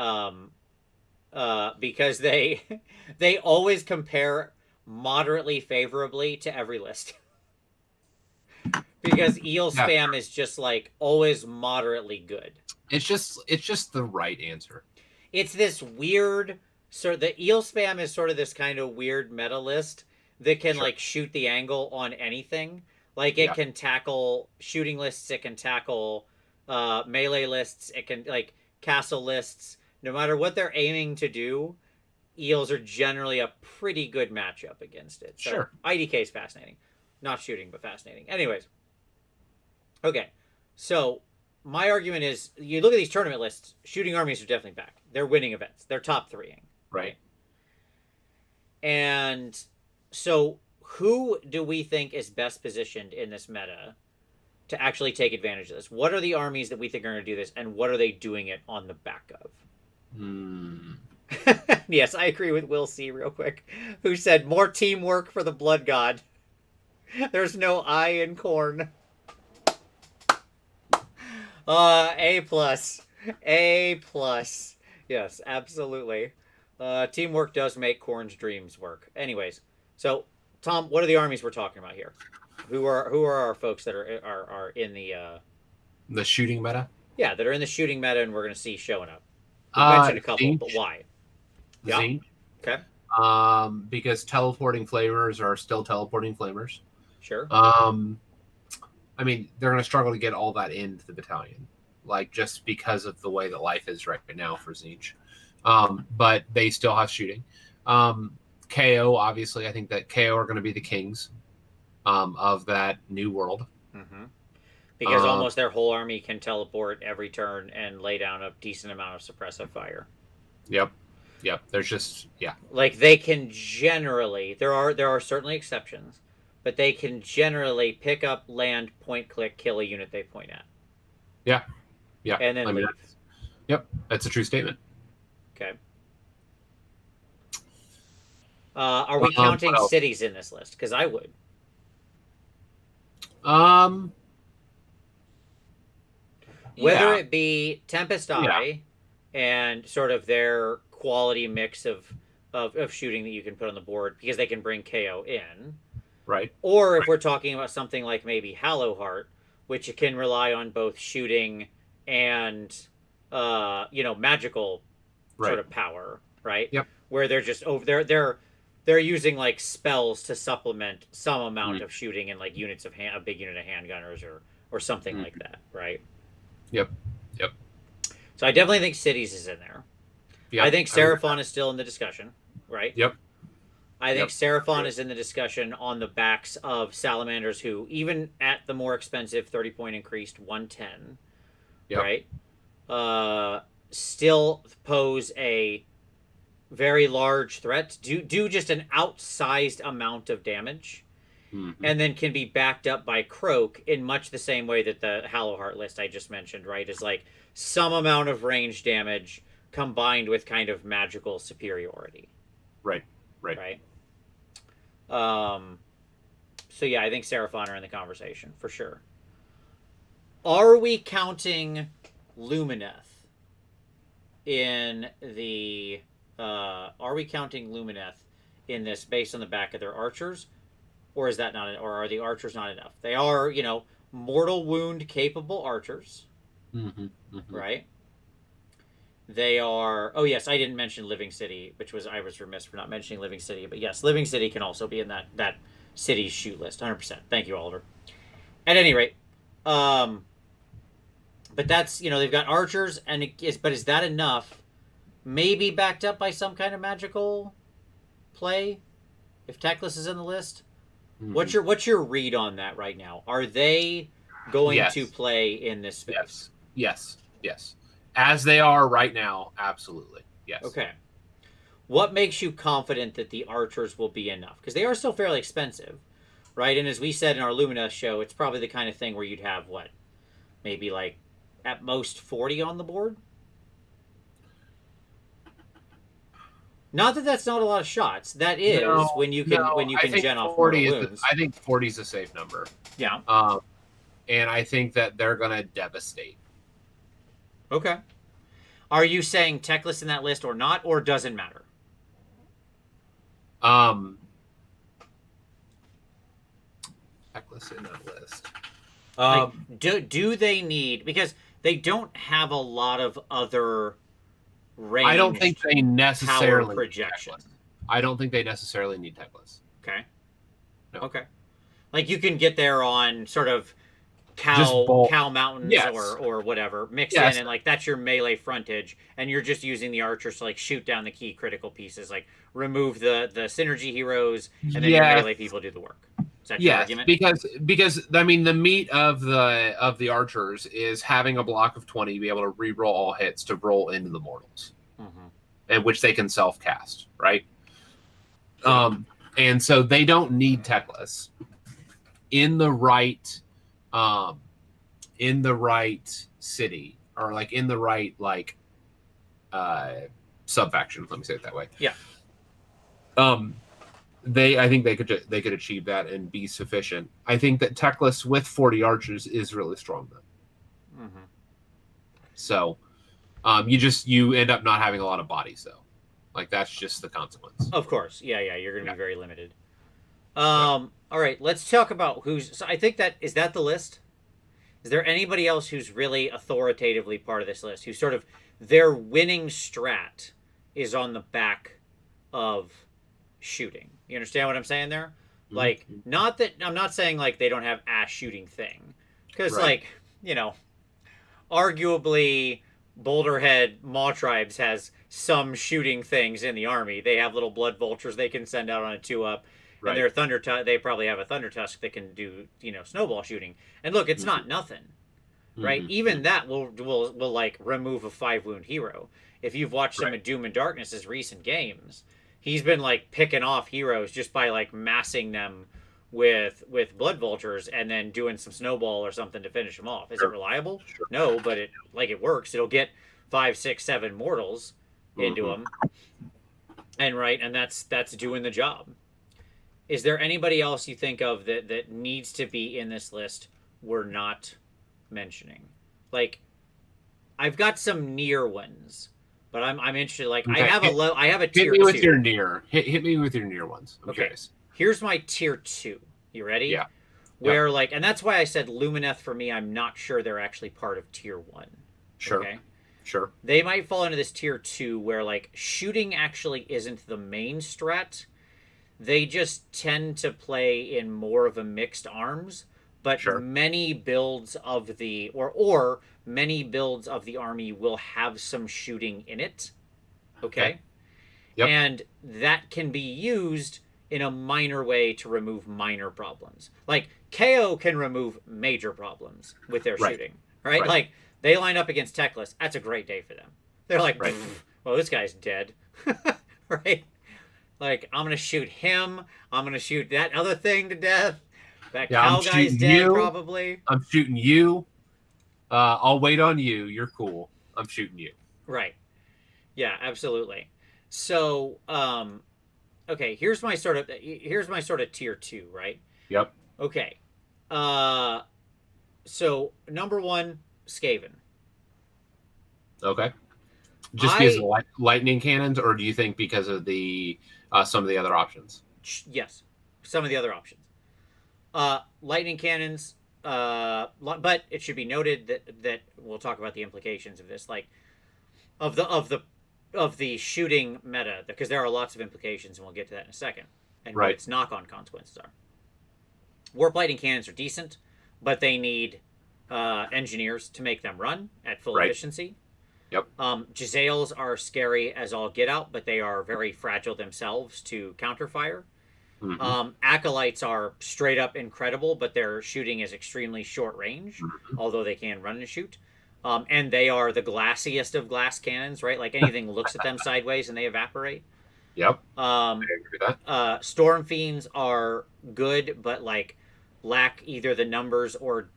they always compare moderately favorably to every list. Because eel spam is just like always moderately good. It's just the right answer. It's this weird the eel spam is sort of this kind of weird meta list that can like shoot the angle on anything. Like it can tackle shooting lists, it can tackle melee lists, it can like castle lists. No matter what they're aiming to do, eels are generally a pretty good matchup against it. So IDK is fascinating. Not shooting, but fascinating. Anyways. Okay. So my argument is you look at these tournament lists, shooting armies are definitely back. They're winning events. They're top 3-ing. Right. And so who do we think is best positioned in this meta to actually take advantage of this? What are the armies that we think are going to do this, and what are they doing it on the back of? Yes, I agree with Will C. real quick, who said more teamwork for the Blood God. There's no I in Khorne. A+. Yes, absolutely. Teamwork does make Khorne's dreams work. Anyways, so Tom, what are the armies we're talking about here? Who are our folks that are in the shooting meta? Yeah, that are in the shooting meta, and we're going to see showing up. We mentioned a couple, Zinch. but why? Zinch. Okay. Because teleporting flamers are still teleporting flamers. Sure. I mean, they're going to struggle to get all that into the battalion, like just because of the way that life is right now for Zinch. But they still have shooting. KO, obviously, I think that KO are going to be the kings of that new world. Mm-hmm. Because almost their whole army can teleport every turn and lay down a decent amount of suppressive fire. Yep. There's just like they can generally there are certainly exceptions, but they can generally pick up, land, point, click, kill a unit they point at. Yeah, and then leave. That's a true statement. Okay. Are we counting cities in this list? Because I would. Whether Yeah. it be Tempest Yeah. Eye and sort of their quality mix of shooting that you can put on the board because they can bring KO in, Right. or if we're talking about something like maybe Hallowheart, which it can rely on both shooting and magical sort Right. of power, right? Yep. Where they're just over they're using like spells to supplement some amount Mm. of shooting and like units of a big unit of handgunners or something like that, right? Yep. Yep. So I definitely think cities is in there. Yep. I think Seraphon is still in the discussion, right? Yep. I think Yep. Seraphon is in the discussion on the backs of Salamanders, who, even at the more expensive 30-point increased 110, Yep. right, still pose a very large threat, do just an outsized amount of damage, and then can be backed up by Croak in much the same way that the Hallowheart list I just mentioned, right, is like some amount of range damage combined with kind of magical superiority. Right. Right. So yeah, I think Seraphon are in the conversation for sure. Are we counting Lumineth in the? Are we counting Lumineth in this based on the back of their archers, or is that not? Or are the archers not enough? They are, mortal wound capable archers, right? They are. Oh yes, I didn't mention Living City, I was remiss for not mentioning Living City. But yes, Living City can also be in that city's shoot list, 100%. Thank you, Oliver. At any rate, but that's they've got archers, but is that enough? Maybe backed up by some kind of magical play, if Teclis is in the list. What's your read on that right now? Are they going to play in this space? Yes. As they are right now, absolutely. Yes. Okay. What makes you confident that the archers will be enough? Because they are still fairly expensive, right? And as we said in our Lumina show, it's probably the kind of thing where you'd have, maybe like at most 40 on the board? Not that that's not a lot of shots. That is when you can gen off mortal wounds. I think 40 is a safe number. Yeah. And I think that they're going to devastate. Okay. Are you saying Teclis in that list or not, or doesn't matter? Teclis in that list. Do they need, because they don't have a lot of other range? I don't think they necessarily power projection. I don't think they necessarily need Teclis. Okay. No. Okay. Like you can get there on sort of cow mountains or whatever, mix in, and like that's your melee frontage, and you're just using the archers to like shoot down the key critical pieces, like remove the synergy heroes, and then your melee people do the work. Is that your argument? because I mean the meat of the archers is having a block of 20, be able to re-roll all hits to roll into the mortals, and which they can self-cast, right? And so they don't need Teclis in the right city, or like in the right sub-faction. Let me say it that way. Yeah. I think they could achieve that and be sufficient. I think that Teclis with 40 archers is really strong though. So you end up not having a lot of bodies though. Like that's just the consequence. Of course. Yeah, you're gonna be very limited. All right, let's talk about who's. So I think is that the list? Is there anybody else who's really authoritatively part of this list? Who's sort of their winning strat is on the back of shooting? You understand what I'm saying there? Like, not that I'm not saying like they don't have a shooting thing, because arguably Boulderhead Maw Tribes has some shooting things in the army. They have little blood vultures they can send out on a 2-up. And their Thunder they probably have a Thunder Tusk that can do, snowball shooting. And look, it's not nothing, right? Even that will like remove a 5-wound hero. If you've watched some of Doom and Darkness's recent games, he's been like picking off heroes just by like massing them with blood vultures and then doing some snowball or something to finish them off. Is it reliable? No, but it works. It'll get 5, 6, 7 mortals into them, and that's doing the job. Is there anybody else you think of that needs to be in this list we're not mentioning? Like, I've got some near ones, but I'm interested. Like Okay. I have a Hit tier me with 2. your near. Hit me with your near ones. I'm Okay, curious. here's my tier 2. You ready? Yeah. Yep. Where like, and that's why I said Lumineth for me. I'm not sure they're actually part of tier 1. Sure. Okay. Sure. They might fall into this tier 2 where like shooting actually isn't the main strat. They just tend to play in more of a mixed arms, but Sure. many builds of the or many builds of the army will have some shooting in it. Okay? Yep. And that can be used in a minor way to remove minor problems. Like KO can remove major problems with their shooting, right? Like they line up against Techless. That's a great day for them. They're like, well, this guy's dead, right? Like, I'm gonna shoot him. I'm gonna shoot that other thing to death. That cow guy's dead, probably. I'm shooting you. I'll wait on you. You're cool. I'm shooting you. Right. Yeah, absolutely. So, okay, here's my sort of tier 2, right? Yep. Okay. So number 1, Skaven. Okay. Just because of lightning cannons, or do you think because of the some of the other options? Yes, some of the other options. Lightning cannons, but it should be noted that we'll talk about the implications of this, like of the shooting meta, because there are lots of implications, and we'll get to that in a second, and what its knock-on consequences are. Warp lightning cannons are decent, but they need engineers to make them run at full efficiency. Yep. Giselles are scary as all get out, but they are very fragile themselves to counterfire. Acolytes are straight up incredible, but their shooting is extremely short range, although they can run and shoot. And they are the glassiest of glass cannons, right? Like anything looks at them sideways and they evaporate. Yep. I agree with that. Storm Fiends are good, but like lack either the numbers or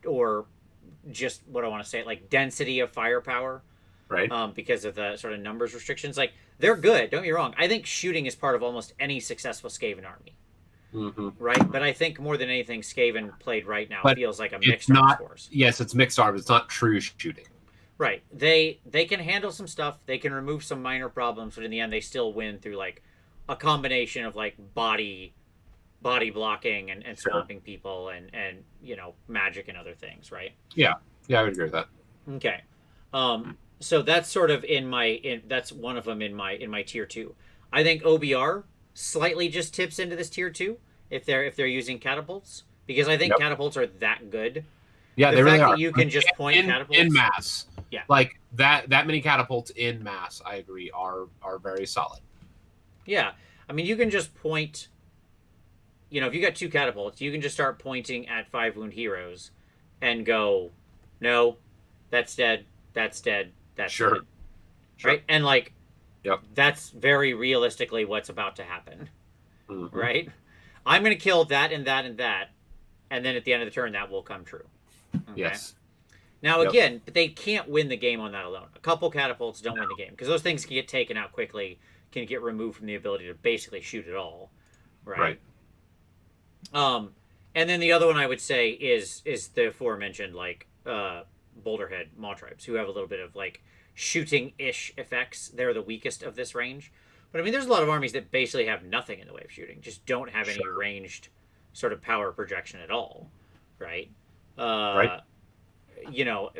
just what I want to say, like density of firepower. Right. Because of the sort of numbers restrictions. Like, they're good, don't get me wrong. I think shooting is part of almost any successful Skaven army. Right? But I think more than anything, Skaven played right now feels like a mixed arms force. Yes, it's mixed arms. It's not true shooting. Right. They can handle some stuff. They can remove some minor problems, but in the end, they still win through, like, a combination of, like, body blocking and swamping people and, you know, magic and other things, right? Yeah. Yeah, I would agree with that. Okay. So that's sort of that's one of them in my tier 2. I think OBR slightly just tips into this tier 2 if they're using catapults, because I think catapults are that good. Yeah, they really are. That you can just point catapults in mass. Yeah, like that many catapults in mass, I agree, are very solid. Yeah, I mean, you can just point. You know, if you got 2 catapults, you can just start pointing at 5 wound heroes, and go, no, that's dead. That's dead. That's dead. Right? And like, that's very realistically what's about to happen. Right? I'm going to kill that and that and that, and then at the end of the turn, that will come true. Okay? Yes. Now, again, but they can't win the game on that alone. A couple catapults don't win the game, because those things can get taken out quickly, can get removed from the ability to basically shoot at all. Right? And then the other one I would say is the aforementioned, like, Boulderhead Maw Tribes, who have a little bit of like shooting-ish effects. They're the weakest of this range. But I mean, there's a lot of armies that basically have nothing in the way of shooting, just don't have any ranged sort of power projection at all, right? You know,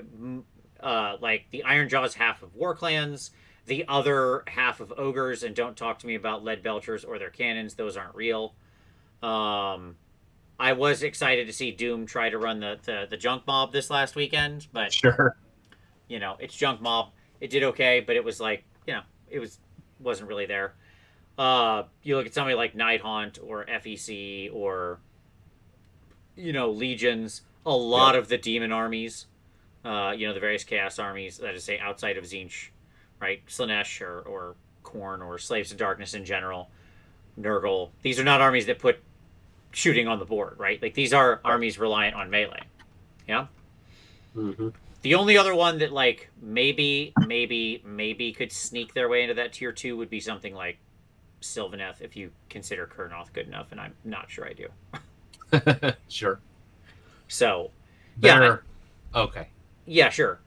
like the Ironjaw's half of War Clans, the other half of Ogres, and don't talk to me about Lead Belchers or their cannons. Those aren't real. I was excited to see Doom try to run the Junk Mob this last weekend, but you know, it's Junk Mob. It did okay, but it was like, you know, wasn't really there. You look at somebody like Nighthaunt or FEC or, you know, Legions, a lot of the demon armies, you know, the various chaos armies, that is, say, outside of Tzeentch, right? Slaanesh or Khorne or Slaves of Darkness in general, Nurgle. These are not armies that put shooting on the board, right? Like, these are armies reliant on melee. Yeah? The only other one that, like, maybe could sneak their way into that tier 2 would be something like Sylvaneth, if you consider Kurnoth good enough, and I'm not sure I do. Sure. So, okay. Yeah, sure.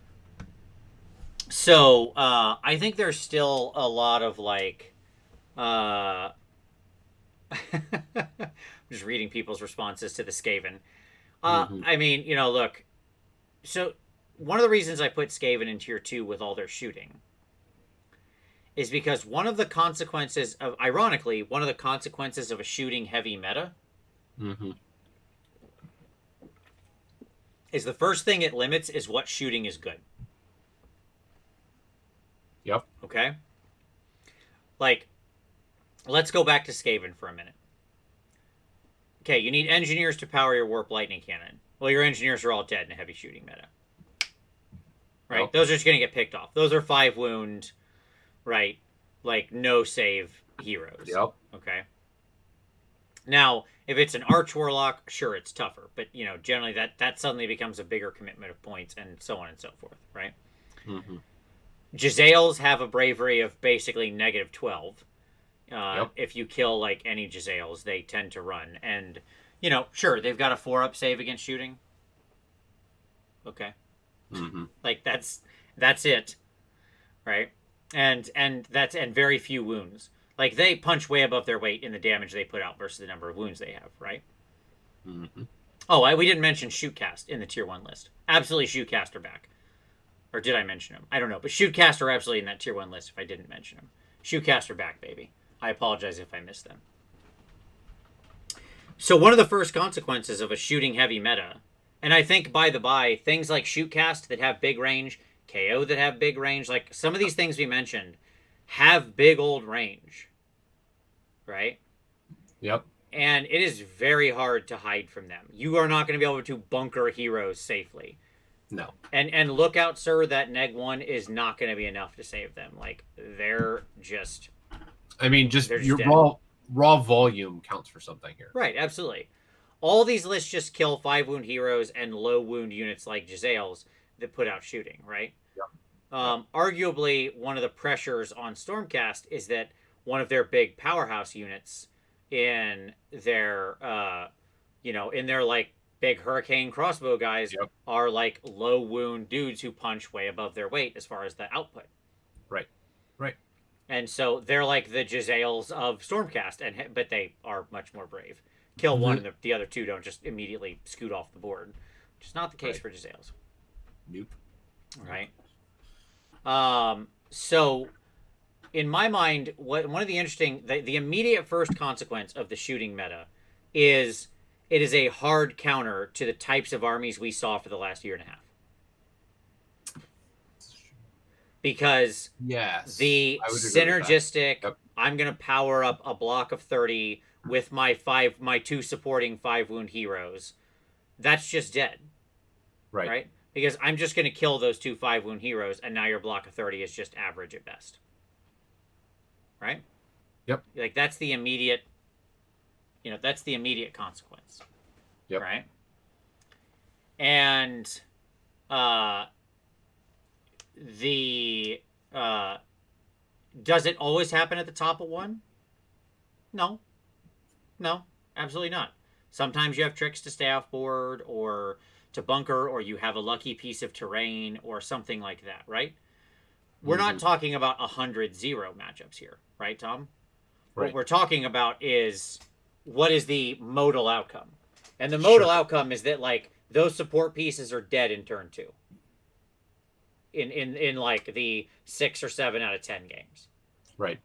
So I think there's still a lot of like I'm just reading people's responses to the Skaven. Hmm. I mean, look, so one of the reasons I put Skaven in tier 2 with all their shooting is because one of the consequences of, ironically, one of the consequences of a shooting heavy meta Hmm. is the first thing it limits is what shooting is good. Yep. Okay? Like, let's go back to Skaven for a minute. Okay, you need engineers to power your warp lightning cannon. Well, your engineers are all dead in a heavy shooting meta. Right? Yep. Those are just going to get picked off. Those are 5 wound, right? Like, no save heroes. Yep. Okay? Now, if it's an arch warlock, sure, it's tougher. But, generally that suddenly becomes a bigger commitment of points and so on and so forth, right? Hmm. Jezzails have a bravery of basically negative 12. Yep. If you kill, like, any Jezzails, they tend to run. And, sure, they've got a 4-up save against shooting. Okay. Hmm. Like, that's it, right? And very few wounds. Like, they punch way above their weight in the damage they put out versus the number of wounds they have, right? Hmm. Oh, we didn't mention Shootcast in the tier 1 list. Absolutely, Shootcast are back. Or did I mention him? I don't know. But Shootcast are absolutely in that tier 1 list if I didn't mention him. Shootcast are back, baby. I apologize if I missed them. So one of the first consequences of a shooting heavy meta, and I think by the by, things like Shootcast that have big range, KO that have big range, like some of these things we mentioned have big old range, right? Yep. And it is very hard to hide from them. You are not going to be able to bunker heroes safely. No. And look out, sir, that neg 1 is not going to be enough to save them. Like, they're just... I mean, just they're just your dead. raw volume counts for something here. Right, absolutely. All these lists just kill 5 wound heroes and low wound units like Jezzails that put out shooting, right? Yep. Arguably, one of the pressures on Stormcast is that one of their big powerhouse units in their, in their like big hurricane crossbow guys Yep. are like low wound dudes who punch way above their weight as far as the output. Right. Right. And so they're like the Jezzails of Stormcast, but they are much more brave. Kill one, and the other two don't just immediately scoot off the board, which is not the case for Jezzails. Nope. Right. So in my mind, one of the interesting, the immediate first consequence of the shooting meta is it is a hard counter to the types of armies we saw for the last year and a half. Because yes, the synergistic, yep. I'm going to power up a block of 30 with my 2 supporting 5 wound heroes. That's just dead. Right? Because I'm just going to kill those 2 5 wound heroes, and now your block of 30 is just average at best. Right? Yep. Like, that's the immediate, that's the immediate consequence. Yep. Right? And, does it always happen at the top of one? No, absolutely not. Sometimes you have tricks to stay off board or to bunker, or you have a lucky piece of terrain or something like that, right? We're not talking about 100-0 matchups here, right, Tom? Right. What we're talking about is what is the modal outcome. And the modal outcome is that, like, those support pieces are dead in turn 2. In like the 6 or 7 out of 10 games. Right.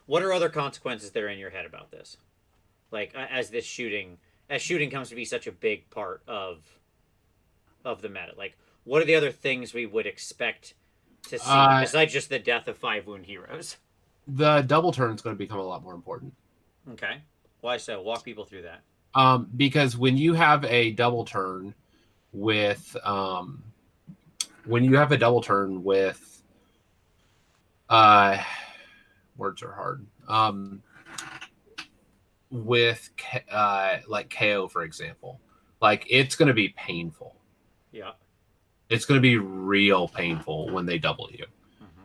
What are other consequences that are in your head about this? Like, as shooting comes to be such a big part of the meta. Like, what are the other things we would expect to see besides just the death of 5 wound heroes? The double turn is going to become a lot more important. Okay. Why so? Walk people through that. Because when you have a double turn with words are hard, with like KO, for example, like, it's going to be painful. Yeah, it's going to be real painful when they double you.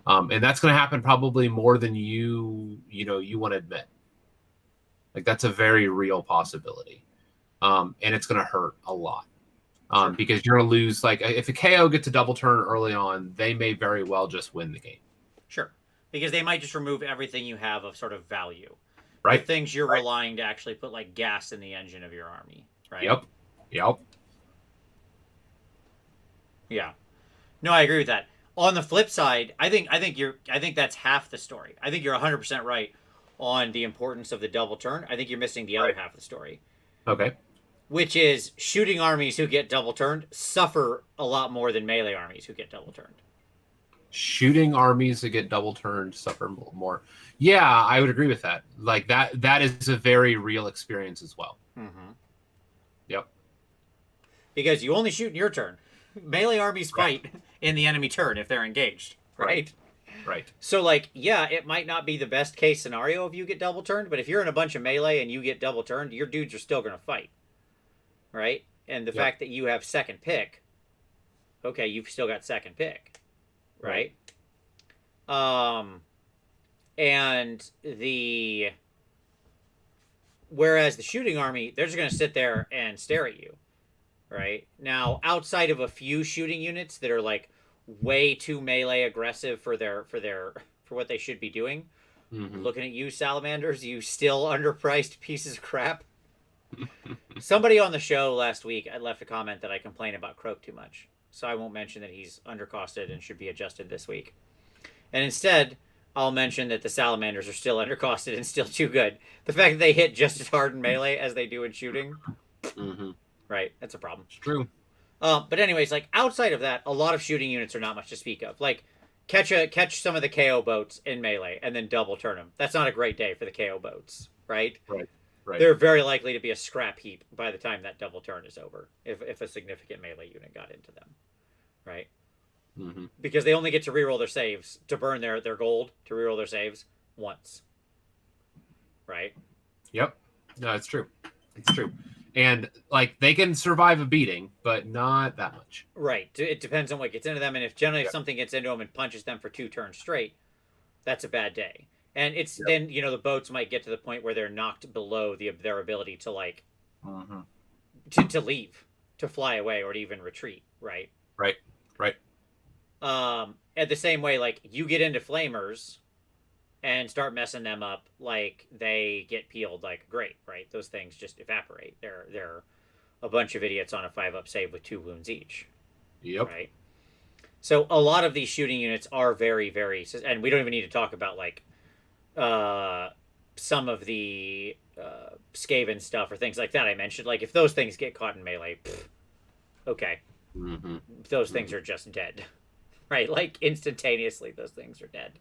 And that's going to happen probably more than you want to admit. Like, that's a very real possibility. And it's going to hurt a lot. Sure. Because you're going to lose. Like if a KO gets a double turn early on, they may very well just win the game. Sure. Because they might just remove everything you have of sort of value. The Right. things you're relying to actually put like gas in the engine of your army. Right. Yep. Yeah. No, I agree with that. On the flip side, I think that's half the story. I think you're 100% right on the importance of the double turn. I think you're missing the other half of the story. Okay. Which is shooting armies who get double turned suffer a lot more than melee armies who get double turned. Shooting armies that get double turned suffer more. Yeah, I would agree with that. Like that is a very real experience as well. Mm-hmm. Yep. Because you only shoot in your turn. Melee armies fight in the enemy turn if they're engaged, right? Right. So, like, yeah, it might not be the best case scenario if you get double turned, but if you're in a bunch of melee and you get double turned, your dudes are still going to fight, right? And the fact that you have second pick, okay, you've still got second pick, right? And whereas the shooting army, they're just going to sit there and stare at you. Right now, outside of a few shooting units that are like way too melee aggressive for what they should be doing, looking at you, Salamanders, you still underpriced pieces of crap. Somebody on the show last week, I left a comment that I complain about Croak too much, so I won't mention that he's undercosted and should be adjusted this week. And instead, I'll mention that the Salamanders are still undercosted and still too good. The fact that they hit just as hard in melee as they do in shooting. Right, that's a problem. It's true. But anyways, like outside of that, a lot of shooting units are not much to speak of. Like catch some of the KO boats in melee and then double turn them. That's not a great day for the KO boats, right? Right. They're very likely to be a scrap heap by the time that double turn is over, if a significant melee unit got into them, right? Because they only get to reroll their saves to burn their gold to reroll their saves once, right? Yep. No, it's true. It's true. And like they can survive a beating, but not that much. Right. It depends on what gets into them, and if something gets into them and punches them for 2 turns straight, that's a bad day. And it's then the boats might get to the point where they're knocked below their ability to like to leave, to fly away, or to even retreat. Right. At the same way, like you get into flamers and start messing them up, like they get peeled like great, right? Those things just evaporate. They're a bunch of idiots on a 5-up save with 2 wounds each. Yep. Right. So a lot of these shooting units are very, very, and we don't even need to talk about like some of the Skaven stuff or things like that I mentioned. Like if those things get caught in melee, okay, those things are just dead, right? Like instantaneously, those things are dead.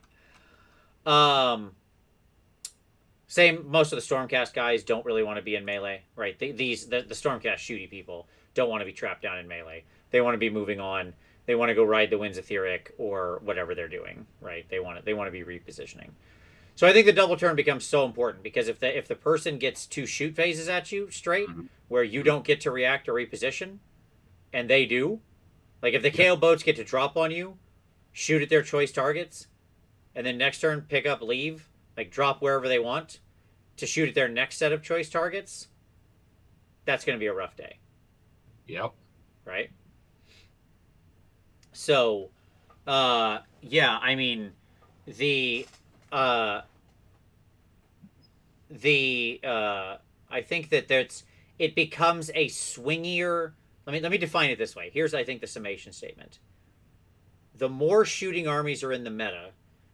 Same. Most of the Stormcast guys don't really want to be in melee, right? The Stormcast shooty people don't want to be trapped down in melee. They want to be moving on. They want to go ride the winds etheric or whatever they're doing, right? They want to be repositioning. So I think the double turn becomes so important because if the person gets 2 shoot phases at you straight, where you don't get to react or reposition, and they do, like if the KO boats get to drop on you, shoot at their choice targets, and then next turn pick up, leave, like drop wherever they want to shoot at their next set of choice targets, that's going to be a rough day. Yep. Right? So, yeah, I mean, I think that it becomes a swingier. Let me define it this way. Here's, I think, the summation statement. The more shooting armies are in the meta,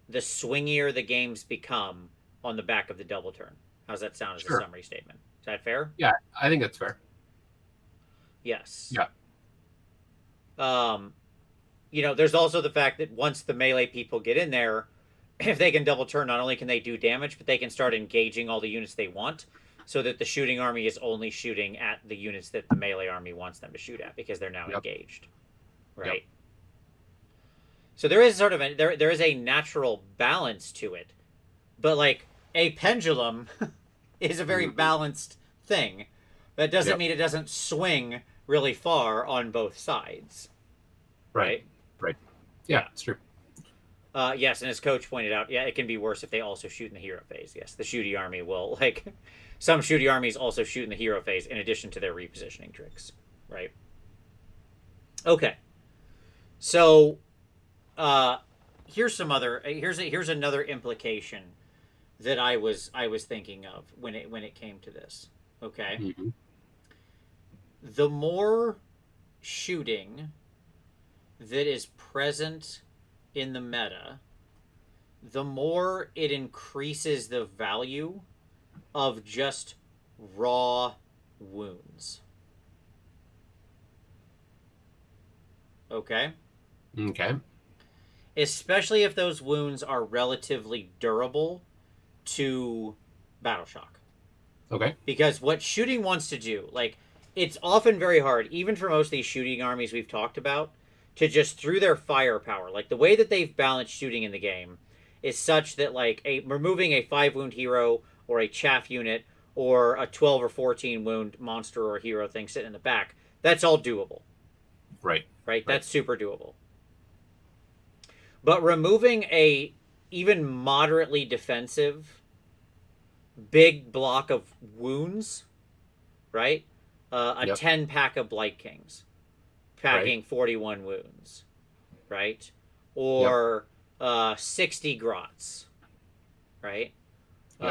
the swingier the games become on the back of the double turn. How's that sound as a summary statement? Is that fair? Yeah, I think that's fair. Yes. Yeah. There's also the fact that once the melee people get in there, if they can double turn, not only can they do damage, but they can start engaging all the units they want, so that the shooting army is only shooting at the units that the melee army wants them to shoot at because they're now engaged. Right? Yep. So there is sort of there is a natural balance to it. But like a pendulum is a very balanced thing. That doesn't mean it doesn't swing really far on both sides. Right? Yeah, it's true. Yes, and as Coach pointed out, it can be worse if they also shoot in the hero phase. Yes, the shooty army will, some shooty armies also shoot in the hero phase in addition to their repositioning tricks, right? Okay. So, uh, here's another implication that I was thinking of when it came to this. Okay. Hmm. The more shooting that is present in the meta, the more it increases the value of just raw wounds. Okay? Okay. Especially if those wounds are relatively durable to battle shock. Okay. Because what shooting wants to do, like, it's often very hard, even for most of these shooting armies we've talked about, to just through their firepower, like the way that they've balanced shooting in the game is such that like removing a 5 wound hero or a chaff unit or a 12 or 14 wound monster or hero thing sitting in the back, that's all doable. Right. Right? Right. That's super doable. But removing a even moderately defensive big block of wounds, right? A Yep. 10 pack of Blight Kings, packing Right. 41 wounds, right? Yep. Or 60 grots, right? Yep.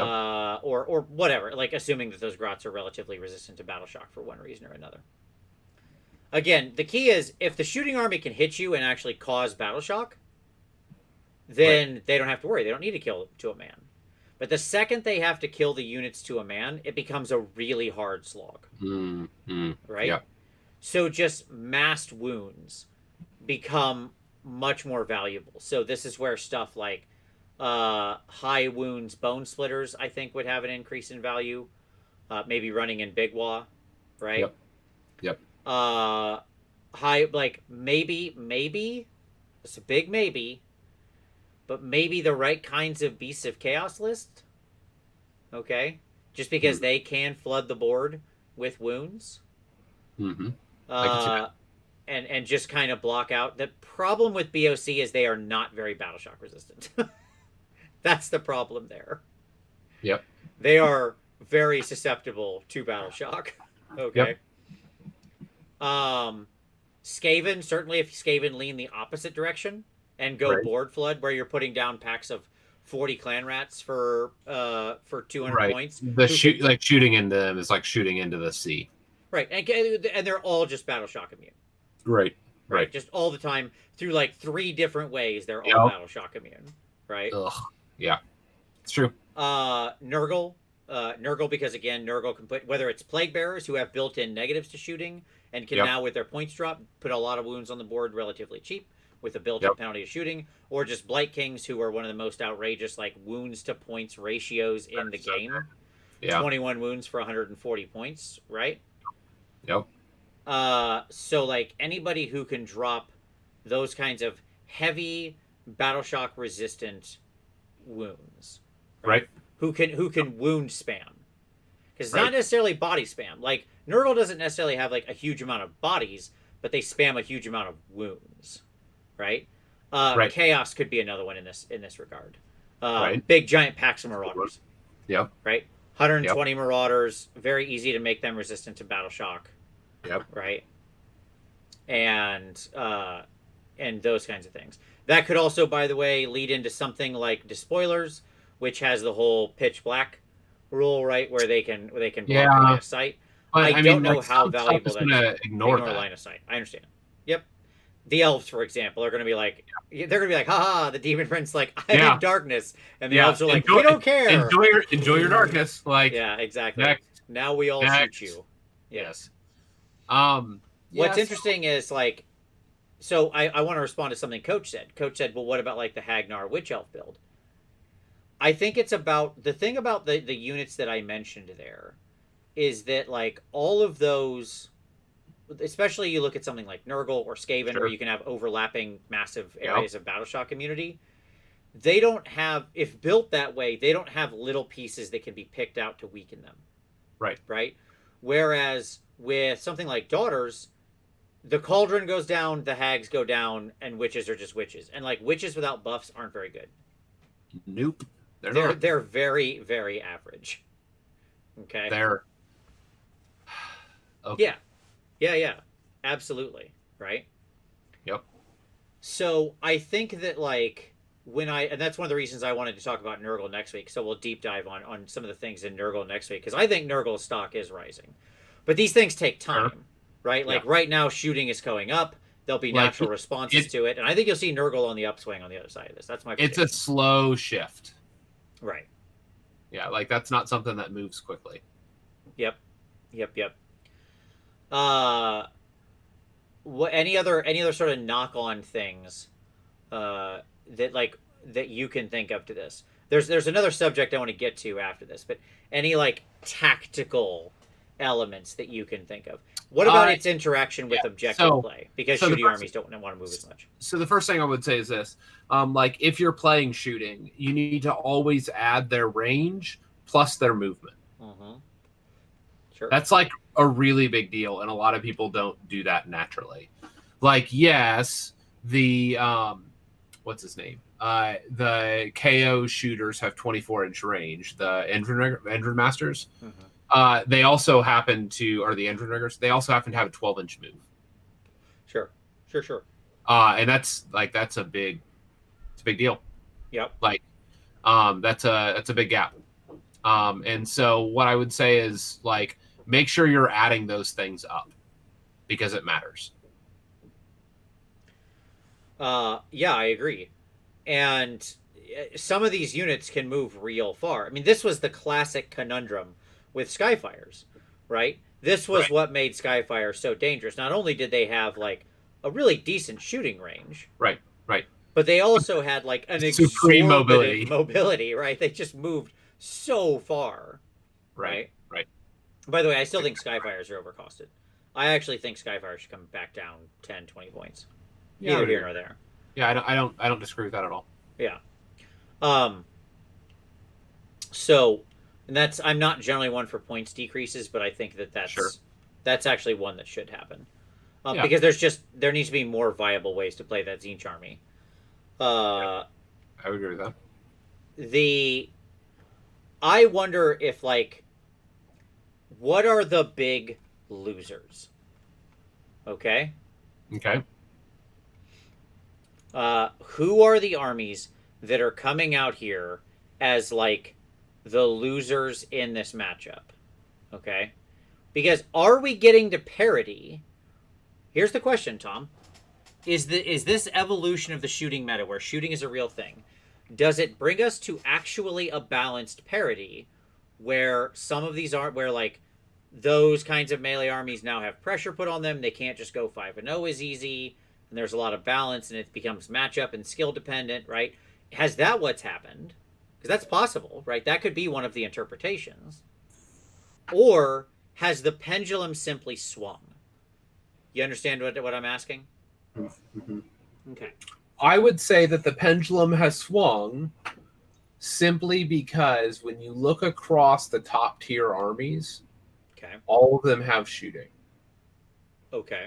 Or whatever, like assuming that those grots are relatively resistant to battle shock for one reason or another. Again, the key is if the shooting army can hit you and actually cause battle shock, then they don't have to worry. They don't need to kill to a man. But the second they have to kill the units to a man, it becomes a really hard slog, right? Yep. So just massed wounds become much more valuable. So this is where stuff like high wounds bone splitters, I think, would have an increase in value. Maybe running in Big Wa, right? Yep. Yep. High, like maybe, it's a big maybe, but maybe the right kinds of Beasts of Chaos list. Okay, just because Mm-hmm. they can flood the board with wounds. Mm-hmm. I can see Uh, and just kind of block out. The problem with BOC is they are not very battle shock resistant. That's the problem there. that. Yep. They are very susceptible to battle shock. Yep. Okay. Um, Skaven, certainly if Skaven lean the opposite direction and go Right. board flood, where you're putting down packs of 40 clan rats for 200 Right. points, The who can shooting into them is like shooting into the sea. right, and they're all just battle shock immune. Right. Right, Right. just all the time through like 3 different ways. They're all Yep. battle shock immune. Right. Ugh. Yeah. It's true. Nurgle. Nurgle, because again, Nurgle can put, whether it's Plague Bearers who have built-in negatives to shooting and can Yep. now, with their points drop, put a lot of wounds on the board relatively cheap with a built-in Yep. penalty of shooting, or just Blight Kings who are one of the most outrageous like wounds to points ratios in the So game. yeah. 21 wounds for 140 points, right? Yep. So like anybody who can drop those kinds of heavy battle shock resistant wounds, right? Right. Who can wound spam, because it's Right. not necessarily body spam. Like Nurgle doesn't necessarily have like a huge amount of bodies, but they spam a huge amount of wounds, right? Right. Chaos could be another one in this regard. Right. Big giant packs of Marauders, Yep. right? Yep. 120 Marauders, very easy to make them resistant to battle shock, Yep. right? And those kinds of things. That could also, by the way, lead into something like Despoilers, which has the whole pitch black rule, right, where they can block Yeah. line of sight. But I I don't mean, know like how some stuff valuable is that is. gonna ignore that. Line of sight. I understand. Yep. The elves, for example, are going to be like, they're going to be like, haha, the demon prince, like, I'm Yeah. in darkness, and the Yeah. elves are like, Enjoy- we don't care. Enjoy your darkness. Like Yeah, exactly. next. Now we all Next. shoot you. Yes. What's yes. interesting is like, so I want to respond to something Coach said. Coach said, well, what about like the Hagnar Witch Elf build? I think it's about the thing about the units that I mentioned there is that like all of those, especially you look at something like Nurgle or Skaven, Sure. where you can have overlapping massive Yep. areas of battle shock immunity. They don't have, if built that way, they don't have little pieces that can be picked out to weaken them. Right. Right. Whereas with something like Daughters, the cauldron goes down, the hags go down, and witches are just witches. And like witches without buffs aren't very good. Nope. They're They're not. they're very, very average. Okay. They're okay. Yeah. Absolutely. Right. Yep. So I think that like and that's one of the reasons I wanted to talk about Nurgle next week. So we'll deep dive on some of the things in Nurgle next week because I think Nurgle's stock is rising, but these things take time, right? Yeah. Like right now, shooting is going up. There'll be Like, natural responses to it, and I think you'll see Nurgle on the upswing on the other side of this. That's my prediction. It's a slow shift. Right. Yeah, like that's not something that moves quickly. Yep. What any other sort of knock on things that you can think of to this? There's another subject I want to get to after this, but any like tactical elements that you can think of. What about its interaction with objective play? Because shooting armies don't want to move as much. So the first thing I would say is this: like if you're playing shooting, you need to always add their range plus their movement. Mm-hmm. Sure. That's like a really big deal, and a lot of people don't do that naturally. Like, yes, the what's his name? The KO shooters have 24-inch range. The Endrin Masters. Mm-hmm. They also happen to, or the Endrin Riggers, they also happen to have a 12-inch move. Sure. And that's a big deal. Yep. Like, that's a big gap. And so what I would say is like, make sure you're adding those things up because it matters. Yeah, I agree. And some of these units can move real far. I mean, this was the classic conundrum with Skyfires, right? This was what made Skyfire so dangerous. Not only did they have like a really decent shooting range, right, but they also had like an supreme mobility, right? They just moved so far, right. By the way, I still think Skyfires are overcosted. I actually think Skyfire should come back down 10, 20 points. Neither here nor there. Yeah, I don't disagree with that at all. Yeah. So, and I'm not generally one for points decreases, but I think that's actually one that should happen. Because there needs to be more viable ways to play that Tzeentch army. I would agree with that. I wonder if like, what are the big losers? Okay. Who are the armies that are coming out here as like the losers in this matchup? Okay. Because are we getting to parity? Here's the question, Tom. Is this evolution of the shooting meta where shooting is a real thing? Does it bring us to actually a balanced parity where some of these aren't, where like those kinds of melee armies now have pressure put on them, they can't just go 5-0 as easy, and there's a lot of balance and it becomes matchup and skill dependent, right? Has that what's happened? Because that's possible, right? That could be one of the interpretations. Or has the pendulum simply swung? You understand what I'm asking? Mm-hmm. Okay. I would say that the pendulum has swung simply because when you look across the top tier armies, all of them have shooting. Okay.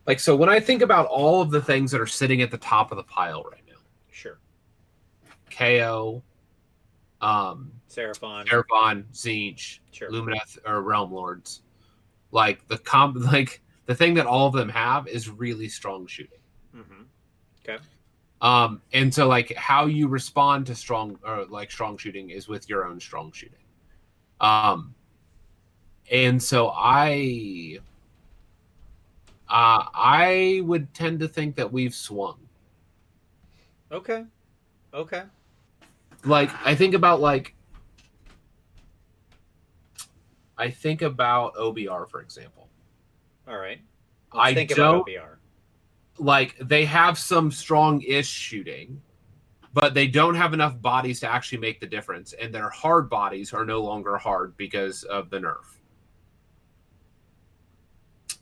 Like, so when I think about all of the things that are sitting at the top of the pile right now. Sure. KO, Seraphon, Tzeentch, sure. Lumineth, or Realm Lords. Like the thing that all of them have is really strong shooting. Mm-hmm. Okay. And so like how you respond to strong shooting is with your own strong shooting. And so I would tend to think that we've swung. Okay. Like I think about OBR, for example. All right. Let's think about OBR. Like they have some strong-ish shooting, but they don't have enough bodies to actually make the difference, and their hard bodies are no longer hard because of the nerf.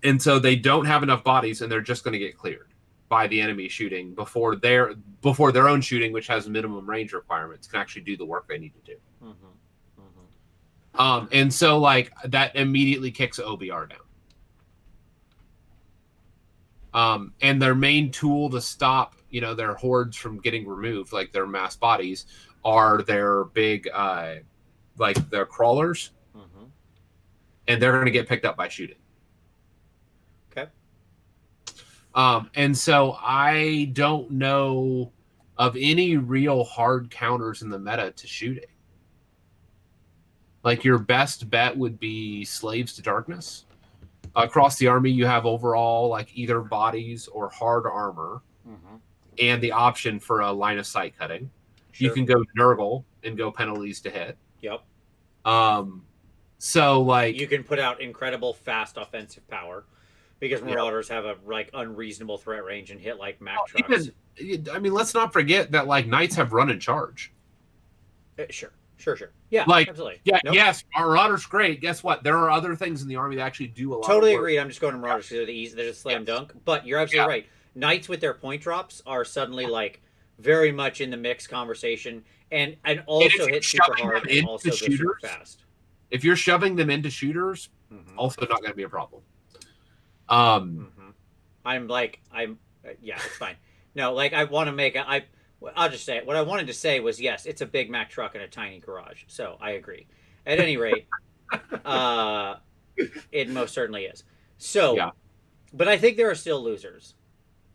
And so they don't have enough bodies, and they're just going to get cleared by the enemy shooting before their own shooting, which has minimum range requirements, can actually do the work they need to do. Mm-hmm. Mm-hmm. And so like that immediately kicks OBR down. And their main tool to stop, their hordes from getting removed, like their mass bodies, are their big, their crawlers. Mm-hmm. And they're going to get picked up by shooting. Okay. And so I don't know of any real hard counters in the meta to shooting. Like your best bet would be Slaves to Darkness. Across the army, you have overall like either bodies or hard armor, and the option for a line of sight cutting. Sure. You can go Nurgle and go penalties to hit. Yep. So like you can put out incredible fast offensive power because Marauders have a like unreasonable threat range and hit like Mack trucks. I mean, let's not forget that like Knights have run and charge. Sure. Yeah, like, absolutely. Yeah, nope. Yes, Marauders great. Guess what? There are other things in the army that actually do a lot. Totally agreed. I'm just going to Marauders because they're just slam dunk. But you're absolutely right. Knights with their point drops are suddenly like very much in the mix conversation and also hit super hard and also go super fast. If you're shoving them into shooters, also not going to be a problem. Yeah, it's fine. No, like I want to make I'll just say it. What I wanted to say was, yes, it's a Big Mac truck in a tiny garage. So I agree. At any rate, it most certainly is. So, but I think there are still losers.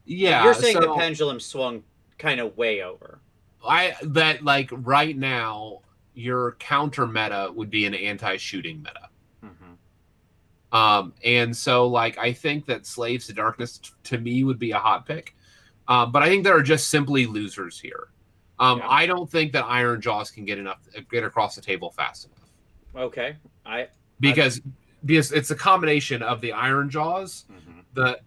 Yeah. You're saying the pendulum swung kind of way over. Like right now, your counter meta would be an anti-shooting meta. And so like I think that Slaves to Darkness to me would be a hot pick. But I think there are just simply losers here. I don't think that Iron Jaws can get across the table fast enough. Okay, because it's a combination of the Iron Jaws,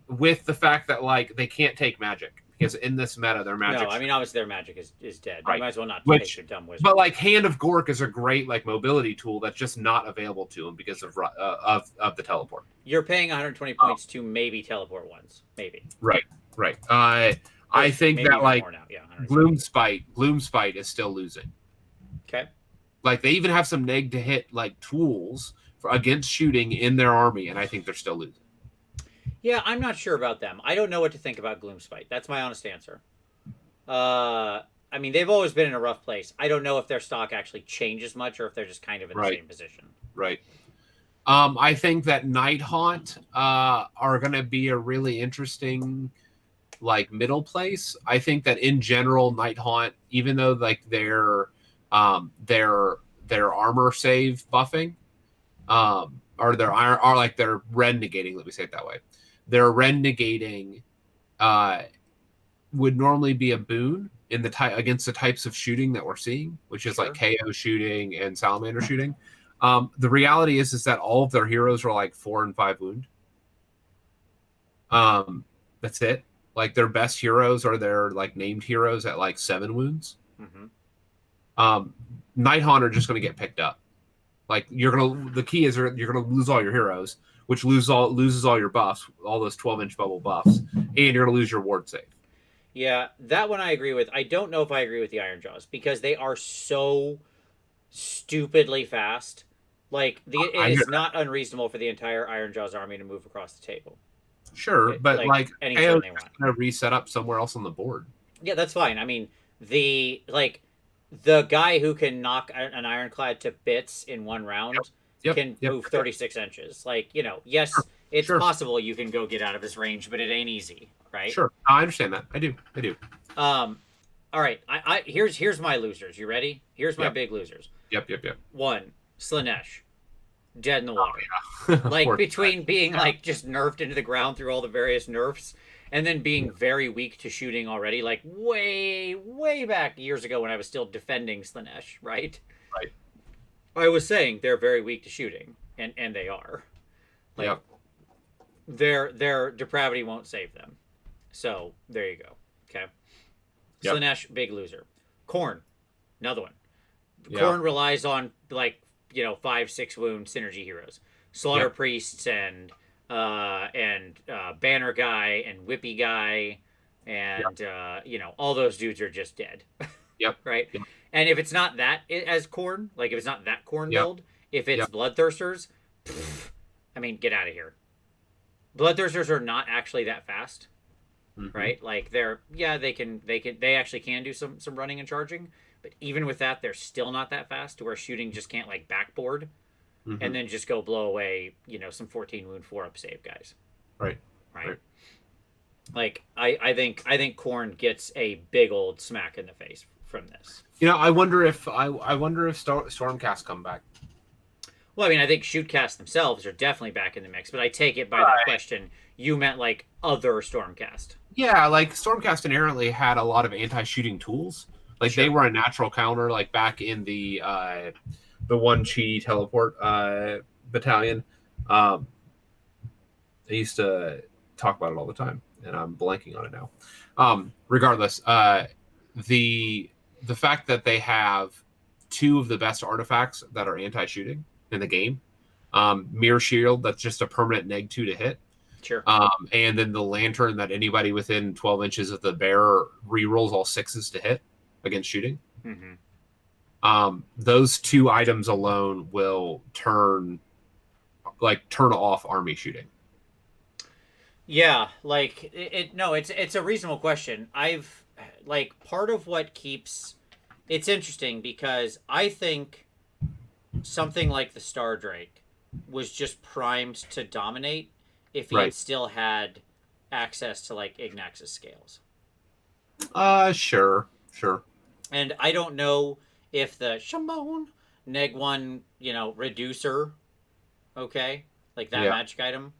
with the fact that like they can't take magic because in this meta their magic. No, I mean obviously their magic is dead. Right. You might as well not take your dumb wizard. But like Hand of Gork is a great like mobility tool that's just not available to them because of the teleport. You're paying 120 points to maybe teleport once, maybe. Right. I think that like Gloomspite is still losing. Okay. Like they even have some neg to hit like tools against shooting in their army, and I think they're still losing. Yeah, I'm not sure about them. I don't know what to think about Gloomspite. That's my honest answer. I mean, they've always been in a rough place. I don't know if their stock actually changes much or if they're just kind of in the same position. Right. I think that Nighthaunt are going to be a really interesting like middle place. I think that in general, Nighthaunt, even though like their armor save buffing, or their iron, or like their red negating, let me say it that way. Their red negating would normally be a boon in the against the types of shooting that we're seeing, which is like KO shooting and Salamander shooting. The reality is that all of their heroes are like 4 and 5 wound. That's it. Like their best heroes are their like named heroes at like 7 wounds. Nighthaunt are just going to get picked up. Like the key is you're going to lose all your heroes, which loses all your buffs, all those 12-inch bubble buffs, and you're going to lose your ward save. Yeah, that one I agree with. I don't know if I agree with the Iron Jaws because they are so stupidly fast. Like it is not unreasonable for the entire Iron Jaws army to move across the table. Sure, but like anytime they want to reset up somewhere else on the board. Yeah, that's fine. I mean, the guy who can knock an ironclad to bits in one round can move 36 inches. Like, yes, it's possible you can go get out of his range, but it ain't easy, right? Sure, I understand that. I do. All right. Here's my losers. You ready? Here's my big losers. Yep. 1, Slaanesh. Dead in the water. Like between being like just nerfed into the ground through all the various nerfs and then being very weak to shooting already, like way back years ago when I was still defending Slaanesh, right? Right. I was saying they're very weak to shooting, and they are. Like their depravity won't save them. So there you go. Okay. Slaanesh, big loser. Khorne, another one. Khorne relies on like 5-6 wound synergy heroes, slaughter priests and banner guy and whippy guy and all those dudes are just dead. Right. And if it's not that as Khorne, like if it's not that Khorne build, if it's Bloodthirsters, I mean, get out of here. Bloodthirsters are not actually that fast, right? Like they actually can do some running and charging. But even with that, they're still not that fast to where shooting just can't like backboard and then just go blow away, some 14 wound 4-up save guys. Right. Like I think Korn gets a big old smack in the face from this. I wonder if Stormcast come back. Well, I mean, I think Shootcast themselves are definitely back in the mix, but I take it by that Right. question you meant like other Stormcast. Yeah, like Stormcast inherently had a lot of anti-shooting tools. Like they Sure. were a natural counter. Like back in the one chi teleport battalion. Um, I used to talk about it all the time, and I'm blanking on it now. Regardless, the fact that they have two of the best artifacts that are anti-shooting in the game, Mirror Shield, that's just a permanent neg 2 to hit, Sure. and then the Lantern that anybody within 12 inches of the bearer rerolls all sixes to hit against shooting. Mm-hmm. Those two items alone will turn off army shooting. Yeah, like no, it's a reasonable question. I've like part of what keeps it's interesting because I think something like the Star Drake was just primed to dominate if he had Right. still had access to like Ignax's scales. Sure, sure. And I don't know if the Shimon Neg 1, reducer, okay, like that Yeah. magic item,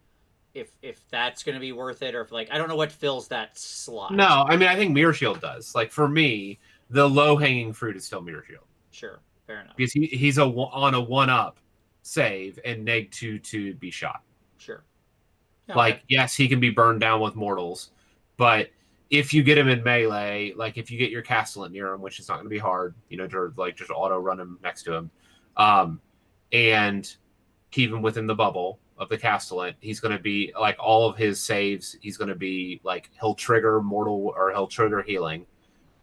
if that's going to be worth it, or if like I don't know what fills that slot. No, I mean I think Mirror Shield does. Like for me, the low hanging fruit is still Mirror Shield Sure, fair enough. because he's on a 1-up save and neg 2 to be shot. Sure. Yeah, okay. Like yes, he can be burned down with mortals, but if you get him in melee, like if you get your Castellan near him, which is not going to be hard, to like just auto run him next to him, and keep him within the bubble of the Castellan, he's going to be like all of his saves. He's going to be like he'll trigger mortal or he'll trigger healing.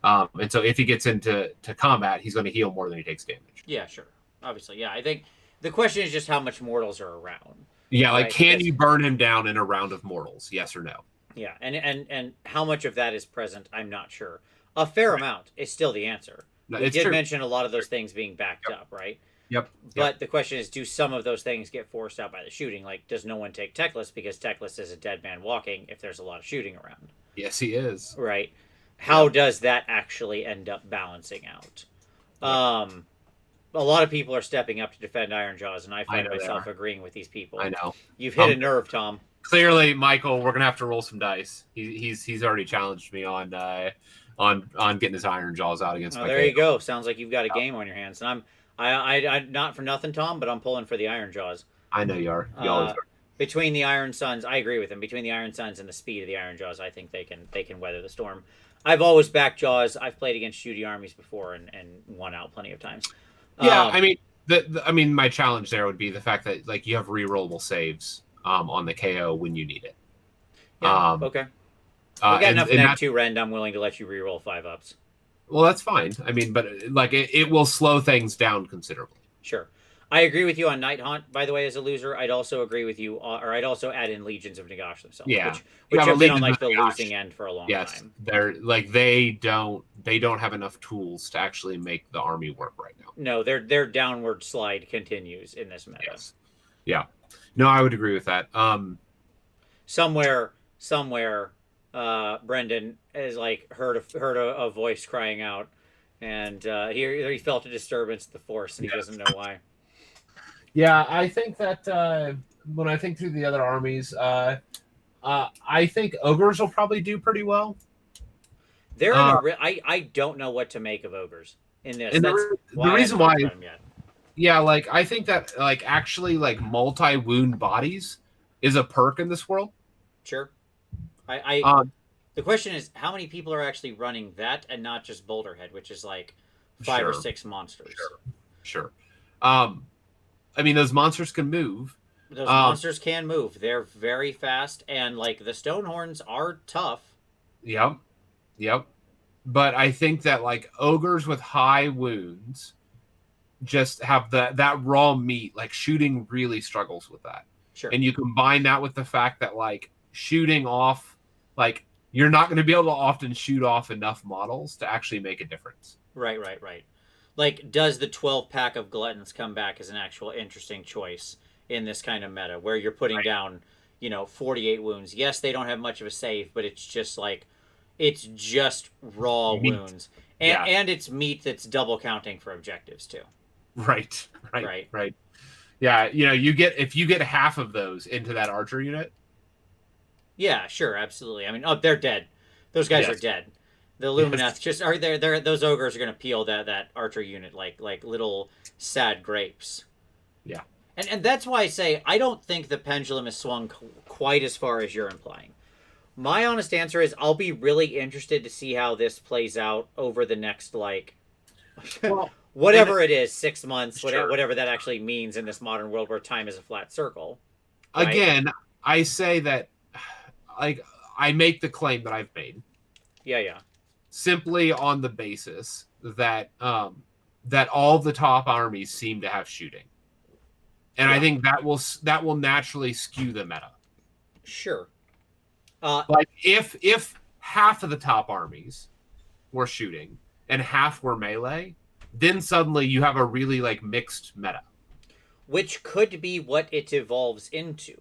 And so if he gets into combat, he's going to heal more than he takes damage. Yeah, sure. Obviously, yeah. I think the question is just how much mortals are around. Yeah, like Right? can Because you burn him down in a round of mortals? Yes or no? yeah, and how much of that is present, I'm not sure. A fair amount is still the answer. No, We it's did true. mention a lot of those things being backed Yep. up, right? Yep. Yep. But the question is, do some of those things get forced out by the shooting? Like, does no one take Teclis because Teclis is a dead man walking if there's a lot of shooting around, Yes, he is. right? How does that actually end up balancing out? Yep. A lot of people are stepping up to defend Iron Jaws, and I find know they myself are. agreeing with these people. I know. You've hit a nerve, Tom. Clearly, Michael, we're gonna have to roll some dice. He's already challenged me on getting his Iron Jaws out against my There you KO. go. Sounds like you've got a game on your hands, and I not for nothing, Tom, but I'm pulling for the Iron Jaws. I know you are. You always are. Between the Iron Suns, I agree with him. Between the Iron Suns and the speed of the Iron Jaws, I think they can weather the storm. I've always backed Jaws. I've played against shooty armies before and won out plenty of times. Yeah, I mean, my challenge there would be the fact that like you have rerollable saves on the KO when you need it. Yeah. Okay. We got enough and neg 2 rend. I'm willing to let you reroll 5-ups. well, that's fine. I mean, but like it will slow things down considerably. Sure. I agree with you on Night Haunt, by the way, as a loser. I'd also agree with you, or I'd also add in Legions of Nagash themselves, Yeah. which Yeah, have but been on Legions like of the Nagash, losing end for a long yes, time. they're like they don't have enough tools to actually make the army work right now. No, their downward slide continues in this meta. Yes. Yeah. No, I would agree with that. Somewhere, Brendan has like heard a voice crying out, and he felt a disturbance of the force, and he doesn't know why. Yeah, I think that when I think through the other armies, I think ogres will probably do pretty well. They're in a I don't know what to make of ogres in this. And That's the reason why, yet. yeah, like I think that like actually like multi-wound bodies is a perk in this world. Sure. The question is how many people are actually running that and not just Boulderhead, which is like 5 or 6 monsters. Sure. I mean, those monsters can move. Those monsters can move. They're very fast, and like the Stonehorns are tough. Yep. But I think that like ogres with high wounds just have that raw meat. Like shooting really struggles with that. Sure. And you combine that with the fact that like shooting off, like you're not going to be able to often shoot off enough models to actually make a difference. Right. Like, does the 12-pack of Gluttons come back as an actual interesting choice in this kind of meta, where you're putting down, 48 wounds. Yes, they don't have much of a save, but it's just like, it's just raw Meat. wounds. Yeah. And it's meat that's double counting for objectives too. Right. Yeah, if you get half of those into that archer unit. Yeah, sure, absolutely. I mean, they're dead. Those guys are dead. The Lumineth just are there. Those ogres are going to peel that archer unit like little sad grapes. Yeah. And that's why I say I don't think the pendulum has swung quite as far as you're implying. My honest answer is I'll be really interested to see how this plays out over the next whatever it is, 6 months, whatever that actually means in this modern world where time is a flat circle. Right? Again, I say that I make the claim that I've made. Yeah. Simply on the basis that that all the top armies seem to have shooting. And I think that will naturally skew the meta. Sure. Like if half of the top armies were shooting and half were melee, then suddenly you have a really mixed meta. Which could be what it evolves into.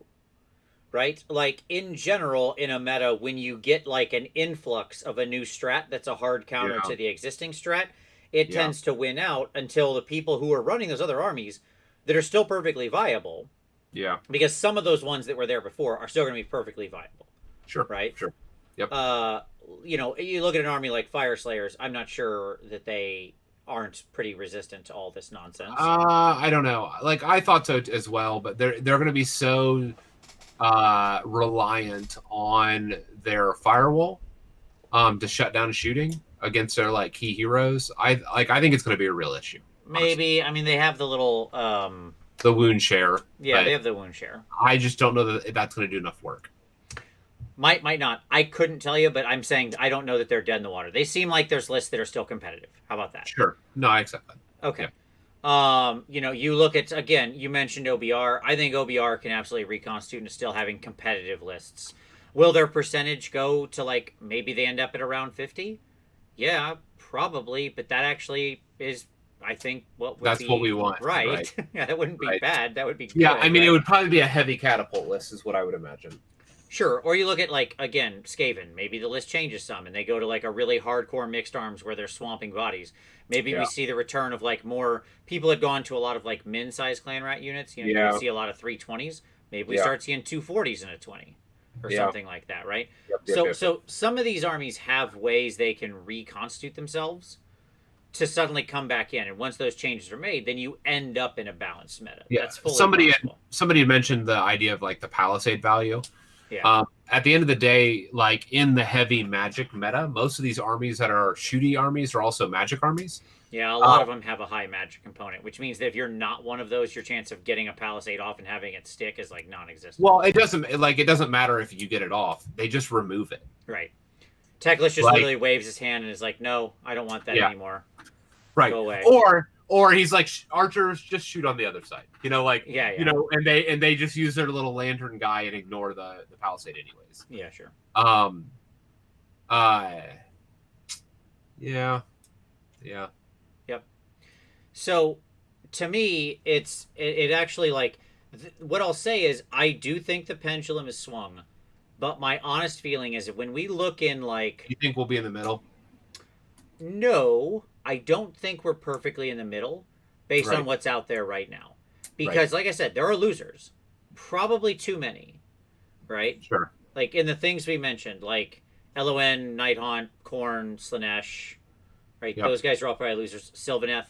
Right? Like, in general, in a meta, when you get an influx of a new strat that's a hard counter to the existing strat, it tends to win out until the people who are running those other armies that are still perfectly viable. Yeah. Because some of those ones that were there before are still going to be perfectly viable. Sure. Right? Sure. Yep. You look at an army like Fire Slayers, I'm not sure that they aren't pretty resistant to all this nonsense. I don't know. I thought so as well, but they're going to be so reliant on their firewall to shut down shooting against their key heroes. I think it's going to be a real issue. Maybe. Honestly. I mean, they have the little the wound share. Yeah, they have the wound share. I just don't know that that's going to do enough work. Might not. I couldn't tell you, but I'm saying I don't know that they're dead in the water. They seem like there's lists that are still competitive. How about that? Sure. No, I accept that. Okay. Yeah. You look at, again, you mentioned OBR. I think OBR can absolutely reconstitute into still having competitive lists. Will their percentage go to maybe they end up at around 50? Yeah, probably, but that actually is, I think, what we want. Right. Yeah, that wouldn't be bad. That would be good. Yeah, I mean, it would probably be a heavy catapult list is what I would imagine. Sure, or you look at again, Skaven. Maybe the list changes some, and they go to a really hardcore mixed arms where they're swamping bodies. Maybe we see the return of more people had gone to a lot of min-sized clan rat units. You see a lot of 320s. Maybe we start seeing 240s in a 20, or something like that, right? So some of these armies have ways they can reconstitute themselves to suddenly come back in, and once those changes are made, then you end up in a balanced meta. Yeah, that's fully possible. Somebody had mentioned the idea of the Palisade value. Yeah. At the end of the day, in the heavy magic meta, most of these armies that are shooty armies are also magic armies. Yeah, a lot of them have a high magic component, which means that if you're not one of those, your chance of getting a Palisade off and having it stick is non-existent. Well, it doesn't matter if you get it off; they just remove it. Right. Techless just literally waves his hand and is like, "No, I don't want that anymore." Right. Go away. Or he's like, archers just shoot on the other side. And they just use their little lantern guy and ignore the Palisade anyways. Yeah, sure. Yeah. Yep. So, to me, it actually what I'll say is I do think the pendulum is swung, but my honest feeling is that when we look in you think we'll be in the middle? No, I don't think we're perfectly in the middle based on what's out there right now. Because, like I said, there are losers. Probably too many. Right? Sure. In the things we mentioned, LON, Nighthaunt, Khorne, Slanesh, right? Yep. Those guys are all probably losers. Sylvaneth,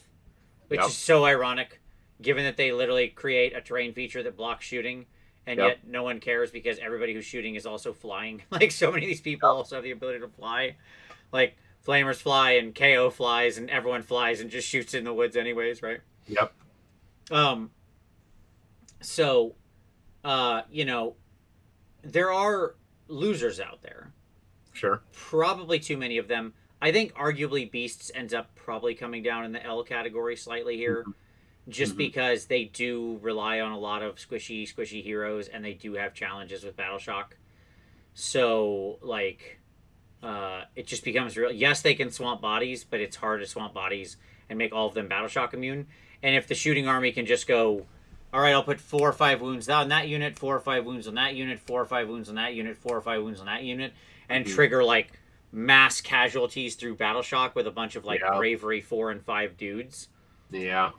which is so ironic, given that they literally create a terrain feature that blocks shooting, and yet no one cares because everybody who's shooting is also flying. So many of these people also have the ability to fly. Flamers fly and KO flies and everyone flies and just shoots in the woods anyways, right? Yep. There are losers out there. Sure. Probably too many of them. I think arguably Beasts ends up probably coming down in the L category slightly here. Just because they do rely on a lot of squishy heroes and they do have challenges with Battle Shock. So, it just becomes real. Yes, they can swamp bodies, but it's hard to swamp bodies and make all of them Battle Shock immune. And if the shooting army can just go, all right, I'll put 4 or 5 wounds on that unit, 4 or 5 wounds on that unit, 4 or 5 wounds on that unit, 4 or 5 wounds on that unit, and trigger like mass casualties through battle shock with a bunch of like bravery 4 and 5 dudes. Yeah.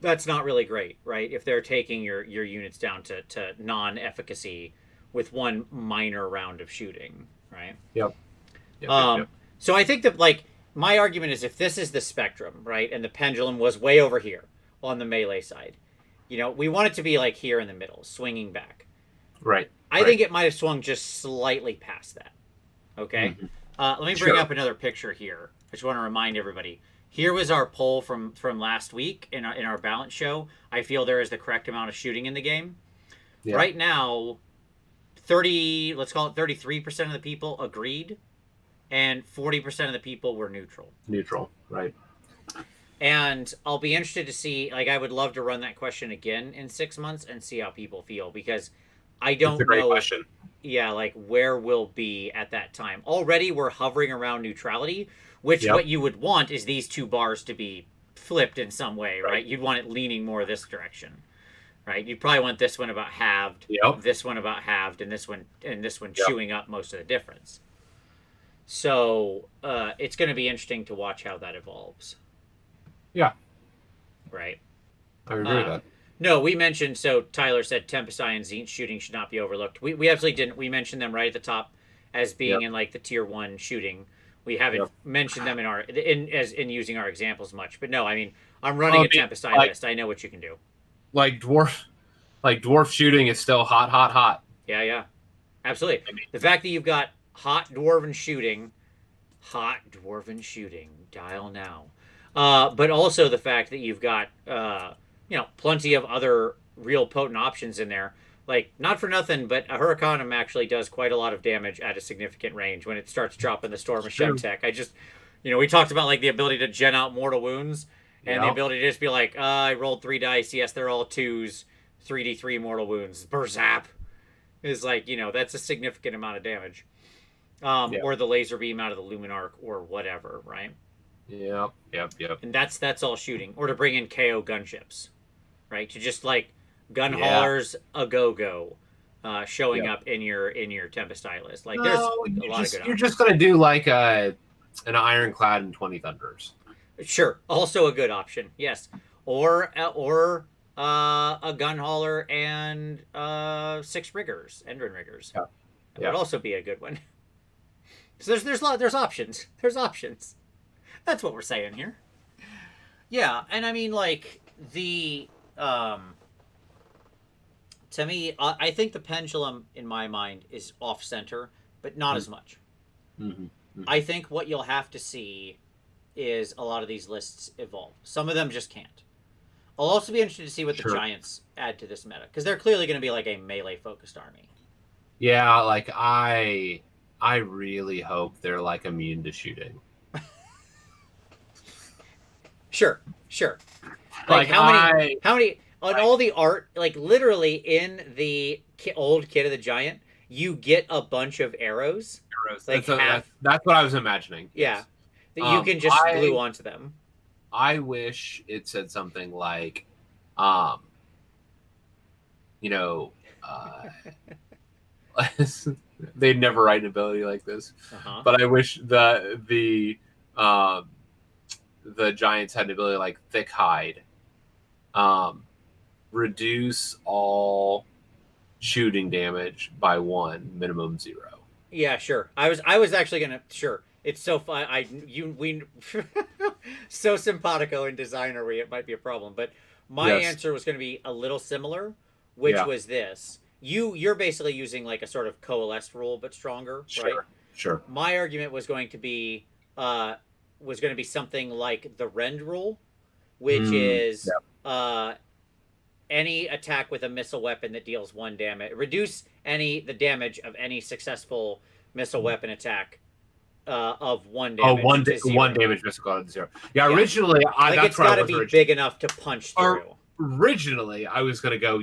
That's not really great, right? If they're taking your units down to non-efficacy with one minor round of shooting, right? Yep. So I think that, like, my argument is if this is the spectrum, right, and the pendulum was way over here on the melee side, you know, we want it to be like here in the middle, swinging back. Right. I think it might have swung just slightly past that. Okay? Let me bring up another picture here. I just want to remind everybody. Here was our poll from last week in our balance show. I feel there is the correct amount of shooting in the game. Yeah. Right now, let's call it 33% of the people agreed, and 40% of the people were neutral. Neutral, right. And I'll be interested to see, like, I would love to run that question again in 6 months and see how people feel, because I don't know. That's a great question. Yeah, like, where we'll be at that time. Already we're hovering around neutrality, which what you would want is these two bars to be flipped in some way, right? You'd want it leaning more this direction, right? You'd probably want this one about halved, this one about halved, and this one chewing up most of the difference. So it's going to be interesting to watch how that evolves. Yeah. Right. I agree with that. No, we mentioned, so Tyler said Tempest Eye and Tzeentch shooting should not be overlooked. We absolutely didn't. We mentioned them right at the top as being in like the tier 1 shooting. We haven't mentioned them in using our examples much. But no, I mean, I'm running a Tempest Eye list. I know what you can do. Like dwarf shooting is still hot. Yeah. Absolutely. I mean, the fact that you've got hot dwarven shooting, dial now. But also the fact that you've got plenty of other real potent options in there. Like, not for nothing, but a Huracanum actually does quite a lot of damage at a significant range when it starts dropping the Storm of Shem tech. We talked about, like, the ability to gen out mortal wounds, and the ability to just be like, I rolled 3 dice, yes, they're all 2s, 3d3 mortal wounds, berzap, is like, that's a significant amount of damage. Or the laser beam out of the Luminarch or whatever, right? Yep. And that's all shooting. Or to bring in KO gunships, right? To just, like, gun haulers a go showing up in your Tempest Eye list. Like, there's a lot of good options. You're just gonna do like an Ironclad and 20 Thunders. Sure, also a good option. Yes, or a gun hauler and 6 riggers, Endrin riggers. That would also be a good one. So there's options. There's options. That's what we're saying here. Yeah, and I mean, like, the to me, I think the pendulum, in my mind, is off-center, but not as much. I think what you'll have to see is a lot of these lists evolve. Some of them just can't. I'll also be interested to see what the Giants add to this meta, because they're clearly going to be like a melee-focused army. Yeah, like, I really hope they're, like, immune to shooting. Sure. Like, how many on all the art, like, literally in the old Kit of the Giant, you get a bunch of arrows. Like, that's what I was imagining. Yeah, that you can just glue onto them. I wish it said something like, they'd never write an ability like this, but I wish the Giants had an ability like Thick Hide, reduce all shooting damage by 1, minimum 0. Yeah, sure. I was actually gonna It's so fun. We so simpatico in design, it might be a problem. But my answer was going to be a little similar, which was this: you're basically using like a sort of coalesced rule, but stronger, right? Sure. My argument was going to be something like the Rend rule, which is any attack with a missile weapon that deals 1 damage, reduce the damage of any successful missile weapon attack of 1 damage. One damage missile go to 0. Yeah, originally it's got to be big enough to punch through. Originally, I was going to go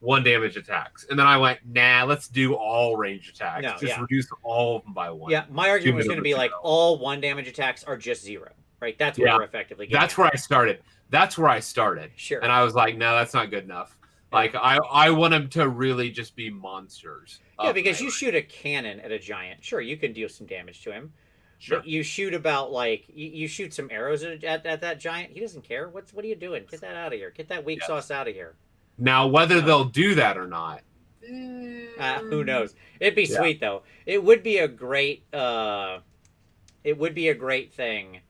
1 damage attacks, and then I went, nah, let's do all range attacks. Reduce all of them by 1. Yeah, my argument was going to be like all 1 damage attacks are just 0. right? That's what we're effectively getting That's at. where I started. That's where I started. Sure. And I was like, no, that's not good enough. Like, I want them to really just be monsters. Yeah, because you shoot a cannon at a giant. Sure, you can deal some damage to him. Sure. But you shoot about like you shoot some arrows at that giant. He doesn't care. What are you doing? Get that out of here. Get that weak sauce out of here. Now, whether they'll do that or not, who knows? It'd be sweet though. It would be a great. It would be a great thing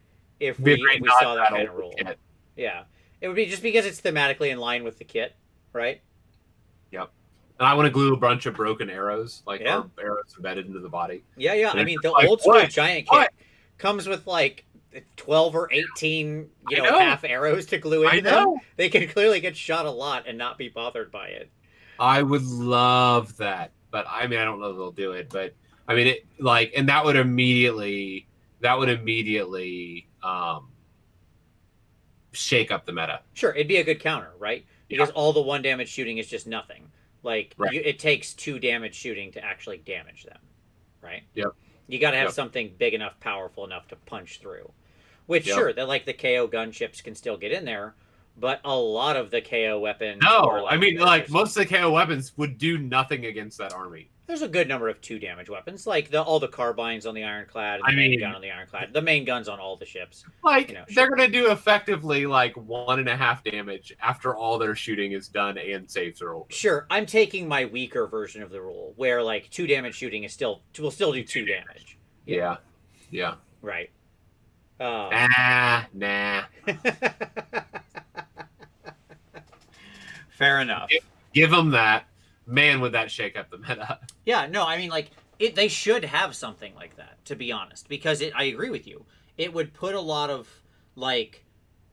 if we saw that kind of rule. Kit. Yeah, it would be just because it's thematically in line with the kit, right? Yep. And I want to glue a bunch of broken arrows, like arrows embedded into the body. Yeah, yeah. I mean, the old school giant kit comes with like 12 or 18, half arrows to glue into them. They can clearly get shot a lot and not be bothered by it. I would love that, but I mean, I don't know if they'll do it. But I mean, and that would immediately shake up the meta. Sure, it'd be a good counter, right? Because all the 1 damage shooting is just nothing. Like it takes 2 damage shooting to actually damage them, right? Yep. You got to have something big enough, powerful enough to punch through. Which sure, that like the KO gunships can still get in there, but a lot of the KO weapons. No, I mean like most of the KO weapons would do nothing against that army. There's a good number of 2 damage weapons, like all the carbines on the ironclad, and the main gun on the ironclad, the main guns on all the ships. Like they're gonna do effectively like 1.5 damage after all their shooting is done and saves are over. Sure, I'm taking my weaker version of the rule, where like 2 damage shooting will still do 2 damage. Yeah. Right. Nah. Fair enough. Give them that. Man, would that shake up the meta? Yeah, no, I mean, like, they should have something like that, to be honest, because I agree with you. It would put a lot of, like,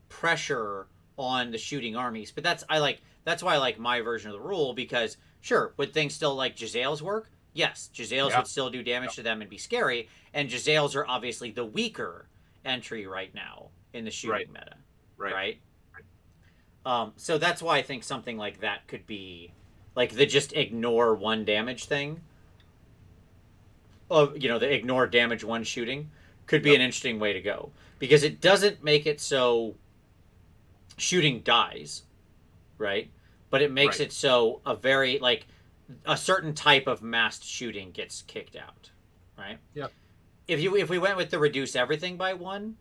pressure on the shooting armies, but that's why I like my version of the rule, because, sure, would things still like Jezzail's work? Yes, Jezzail's would still do damage to them and be scary, and Jezzail's are obviously the weaker entry right now in the shooting meta, right? So that's why I think something like that could be... Like the just ignore 1 damage thing. The ignore damage 1 shooting could be an interesting way to go. Because it doesn't make it so shooting dies, right? But it makes it so a certain type of massed shooting gets kicked out, right? Yep. If we went with the reduce everything by 1,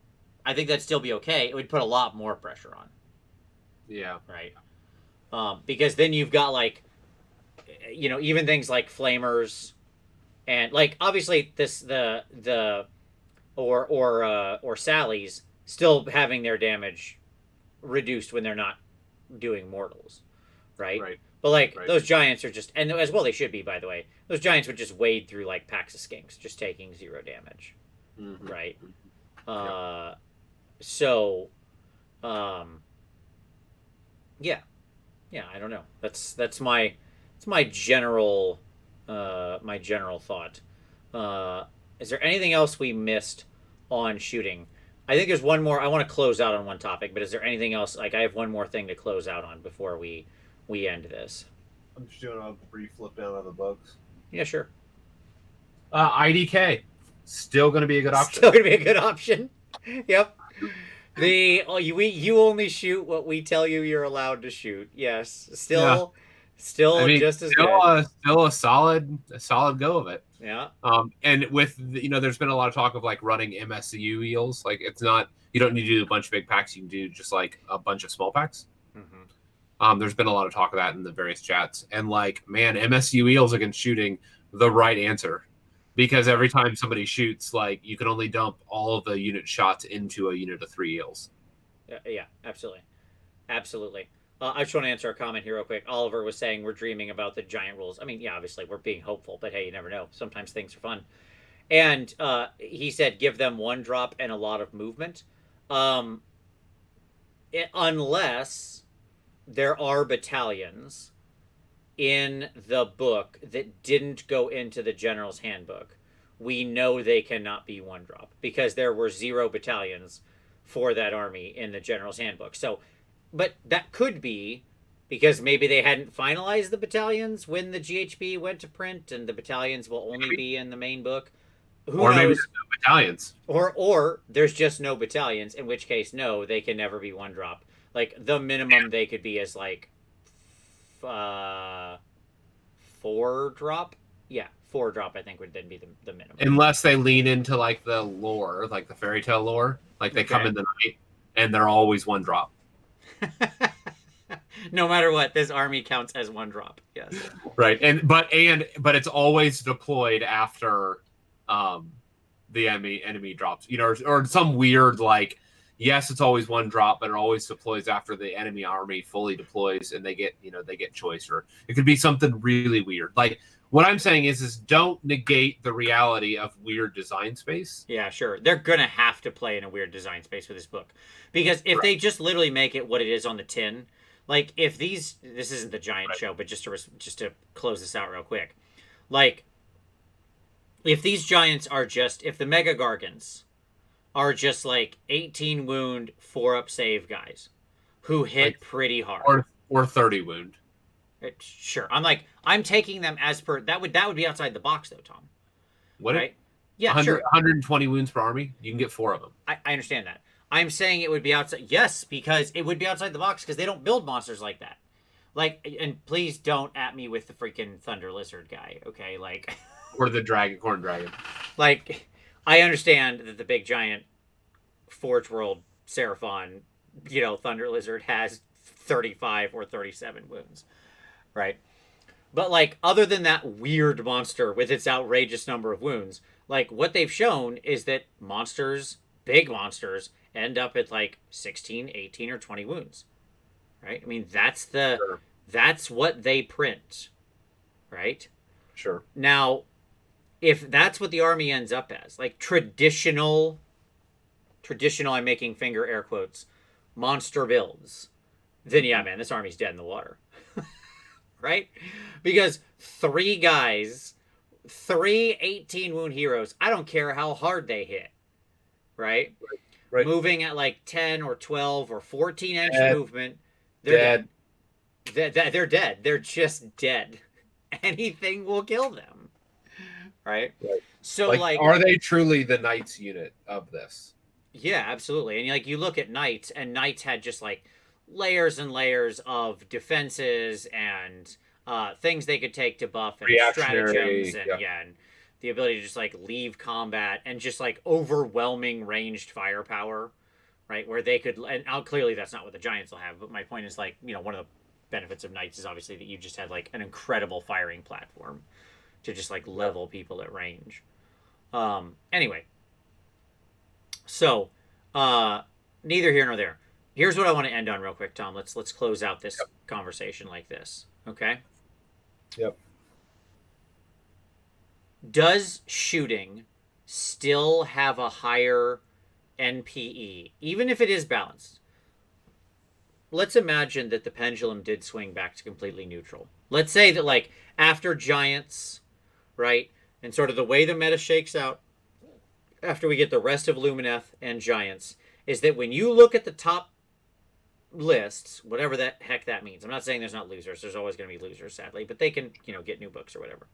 I think that'd still be okay. It would put a lot more pressure on. Yeah. Right. Because then you've got like, even things like flamers, and like obviously or Sally's still having their damage reduced when they're not doing mortals, right? But like those giants are just, and as well they should be, by the way. Those giants would just wade through like packs of skinks, just taking 0 damage, right? Yeah, I don't know. That's my general thought. Is there anything else we missed on shooting? I think there's one more. I want to close out on one topic, but is there anything else? Like I have one more thing to close out on before we end this. I'm just doing a brief flip down of the books. Yeah, sure. IDK still going to be a good option. Still going to be a good option. Yep. You only shoot what we tell you you're allowed to shoot. Yes, still just as good. Still a solid go of it. Yeah. And with there's been a lot of talk of like running MSU eels. Like it's not, you don't need to do a bunch of big packs. You can do just like a bunch of small packs. There's been a lot of talk of that in the various chats, and like, man, MSU eels against shooting, the right answer. Because every time somebody shoots, like, you can only dump all of the unit shots into a unit of 3 eels. Yeah, absolutely. Absolutely. I just want to answer a comment here real quick. Oliver was saying we're dreaming about the giant rules. I mean, yeah, obviously we're being hopeful, but hey, you never know. Sometimes things are fun. And he said give them 1 drop and a lot of movement. Unless there are battalions in the book that didn't go into the general's handbook, we know they cannot be 1 drop because there were 0 battalions for that army in the general's handbook. So, but that could be because maybe they hadn't finalized the battalions when the GHB went to print, and the battalions will only be in the main book. Who Or maybe knows? there's no battalions. Or there's just no battalions, in which case, no, they can never be 1-drop. Like, the minimum they could be is, like, 4-drop? Yeah, 4-drop, I think, would then be the minimum. Unless they lean into, like, the lore, like the fairy tale lore. Like, they come in the night, and they're always 1-drop. No matter what, this army counts as 1-drop. Yes. Right. But it's always deployed after the enemy drops. You know, or some weird, like, yes, it's always 1-drop, but it always deploys after the enemy army fully deploys and they get choice. Or it could be something really weird. Like, what I'm saying is don't negate the reality of weird design space. Yeah, sure. They're going to have to play in a weird design space with this book. Because if they just literally make it what it is on the tin, like, if this isn't the giant show, but just to close this out real quick. Like, if these giants are if the Mega Gargants are just, like, 18 wound, 4-up save guys who hit, like, pretty hard. Or 30 wound. Sure. I'm taking them as per that would be outside the box though, Tom. What? Right? Yeah, 100, sure. 120 wounds per army. You can get 4 of them. I understand that. I'm saying it would be outside. Yes, because it would be outside the box because they don't build monsters like that. Like, and please don't at me with the freaking Thunder Lizard guy, okay? Like, or the Corn Dragon. Like, I understand that the big giant Forge World Seraphon, Thunder Lizard has 35 or 37 wounds. Right? But, like, other than that weird monster with its outrageous number of wounds, like, what they've shown is that big monsters, end up at, like, 16, 18, or 20 wounds. Right? I mean, that's what they print. Right? Sure. Now, if that's what the army ends up as, like, traditional, I'm making finger air quotes, monster builds, then yeah, man, this army's dead in the water. Right? Because 3 guys, 3 18-wound heroes, I don't care how hard they hit, right? Moving at, like, 10 or 12 or 14-inch movement, they're dead. They're dead. They're just dead. Anything will kill them, right? So, like, are they truly the Knights unit of this? Yeah, absolutely. And, like, you look at Knights, and Knights had just, like, layers and layers of defenses and things they could take to buff and stratagems and the ability to just, like, leave combat and just, like, overwhelming ranged firepower, right? Where they could, and clearly that's not what the Giants will have, but my point is, like, one of the benefits of Knights is obviously that you just had, like, an incredible firing platform to just, like, level people at range. Anyway, so neither here nor there. Here's what I want to end on real quick, Tom. Let's close out this conversation like this, okay? Yep. Does shooting still have a higher NPE, even if it is balanced? Let's imagine that the pendulum did swing back to completely neutral. Let's say that, like, after Giants, right, and sort of the way the meta shakes out, after we get the rest of Lumineth and Giants, is that when you look at the top lists, whatever the heck that means, I'm not saying there's not losers, there's always going to be losers, sadly, but they can, get new books or whatever,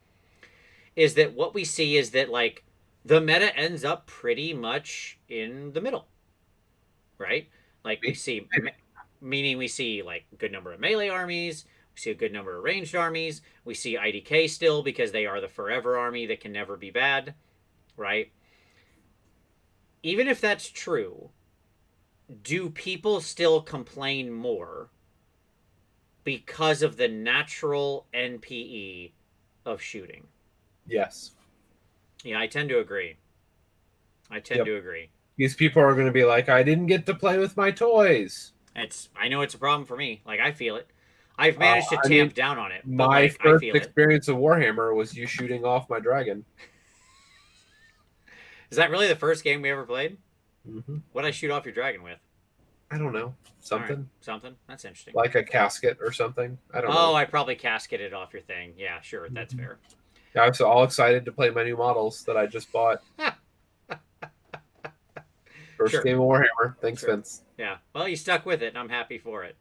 is that what we see is that, like, the meta ends up pretty much in the middle, right? Like, we see, meaning we see, like, a good number of melee armies, we see a good number of ranged armies, we see IDK still because they are the forever army that can never be bad, right? Even if that's true, do people still complain more because of the natural NPE of shooting? Yes. Yeah, I tend to agree. To agree. These people are going to be like, I didn't get to play with my toys. I know it's a problem for me. Like, I feel it. I've managed to tamp down on it. But, my like, first experience of Warhammer was you shooting off my dragon. Is that really the first game we ever played? Mm-hmm. What did I shoot off your dragon with? I don't know. Something. Right. Something? That's interesting. Like a casket or something. I don't know. Oh, I probably casketed off your thing. Yeah, sure. That's fair. Yeah, I was all excited to play my new models that I just bought. First game of Warhammer. Thanks, Vince. Yeah. Well, you stuck with it, and I'm happy for it.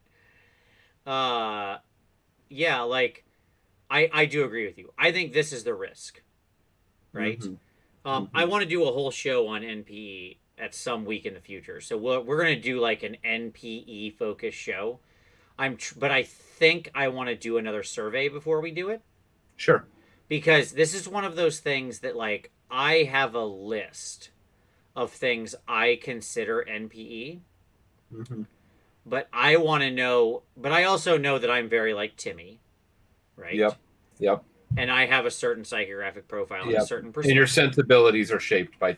Yeah, like, I do agree with you. I think this is the risk, right? I want to do a whole show on NPE at some week in the future. So we're going to do like an NPE focused show. But I think I want to do another survey before we do it. Sure. Because this is one of those things that, like, I have a list of things I consider NPE. Mm-hmm. But I want to know, but I also know that I'm very like Timmy, right? Yep. And I have a certain psychographic profile and a certain perspective. And your sensibilities are shaped by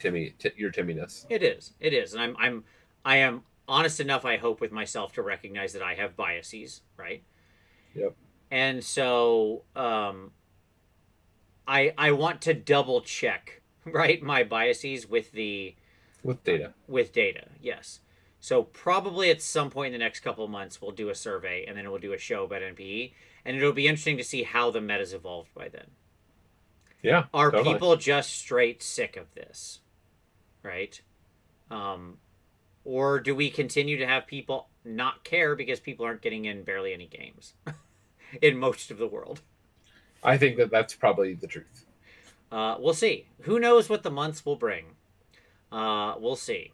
your Timminess. It is. And I am honest enough, I hope, with myself to recognize that I have biases, right? Yep. And so I want to double check, right, my biases with data. With data, yes. So probably at some point in the next couple of months, we'll do a survey, and then we'll do a show about NPE, and it'll be interesting to see how the meta's evolved by then. Yeah. Are people just straight sick of this, right? Or do we continue to have people not care because people aren't getting in barely any games in most of the world? I think that's probably the truth. We'll see. Who knows what the months will bring? We'll see.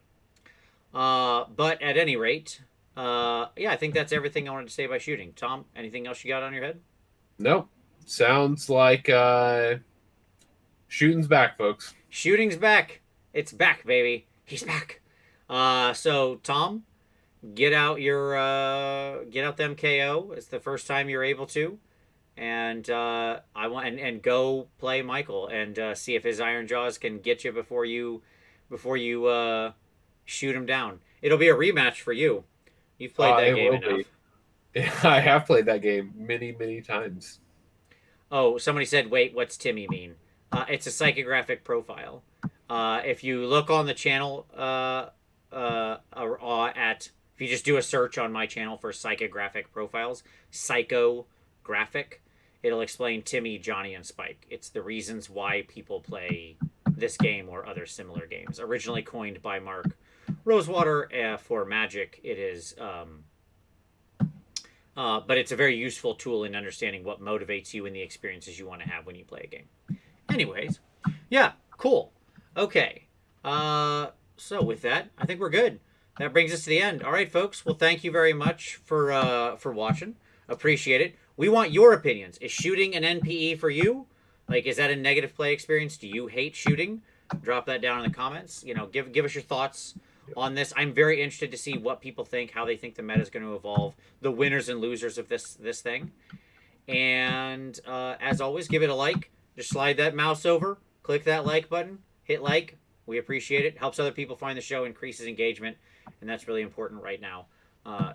But at any rate, yeah, I think that's everything I wanted to say about shooting. Tom, anything else you got on your head? No. Sounds like shooting's back, folks. Shooting's back. It's back, baby. He's back. So Tom, get out them KO. It's the first time you're able to, and I want and go play Michael and see if his Iron Jaws can get you before you shoot him down. It'll be a rematch for you. You've played that game enough. I have played that game many, many times. Oh, somebody said, wait, what's Timmy mean? It's a psychographic profile. If you look on the channel, if you just do a search on my channel for psychographic profiles, psychographic, it'll explain Timmy, Johnny, and Spike. It's the reasons why people play this game or other similar games. Originally coined by Mark Rosewater for Magic, it is, but it's a very useful tool in understanding what motivates you and the experiences you want to have when you play a game. Anyways, yeah, cool. Okay, so with that, I think we're good. That brings us to the end. All right, folks. Well, thank you very much for watching. Appreciate it. We want your opinions. Is shooting an NPE for you? Like, is that a negative play experience? Do you hate shooting? Drop that down in the comments. You know, give us your thoughts on this. I'm very interested to see what people think, how they think the meta is going to evolve, the winners and losers of this thing. And as always, give it a like. Just slide that mouse over, click that like button, hit like. We appreciate it. Helps other people find the show, increases engagement, and that's really important right now.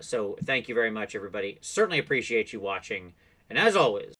So thank you very much, everybody. Certainly appreciate you watching. And as always,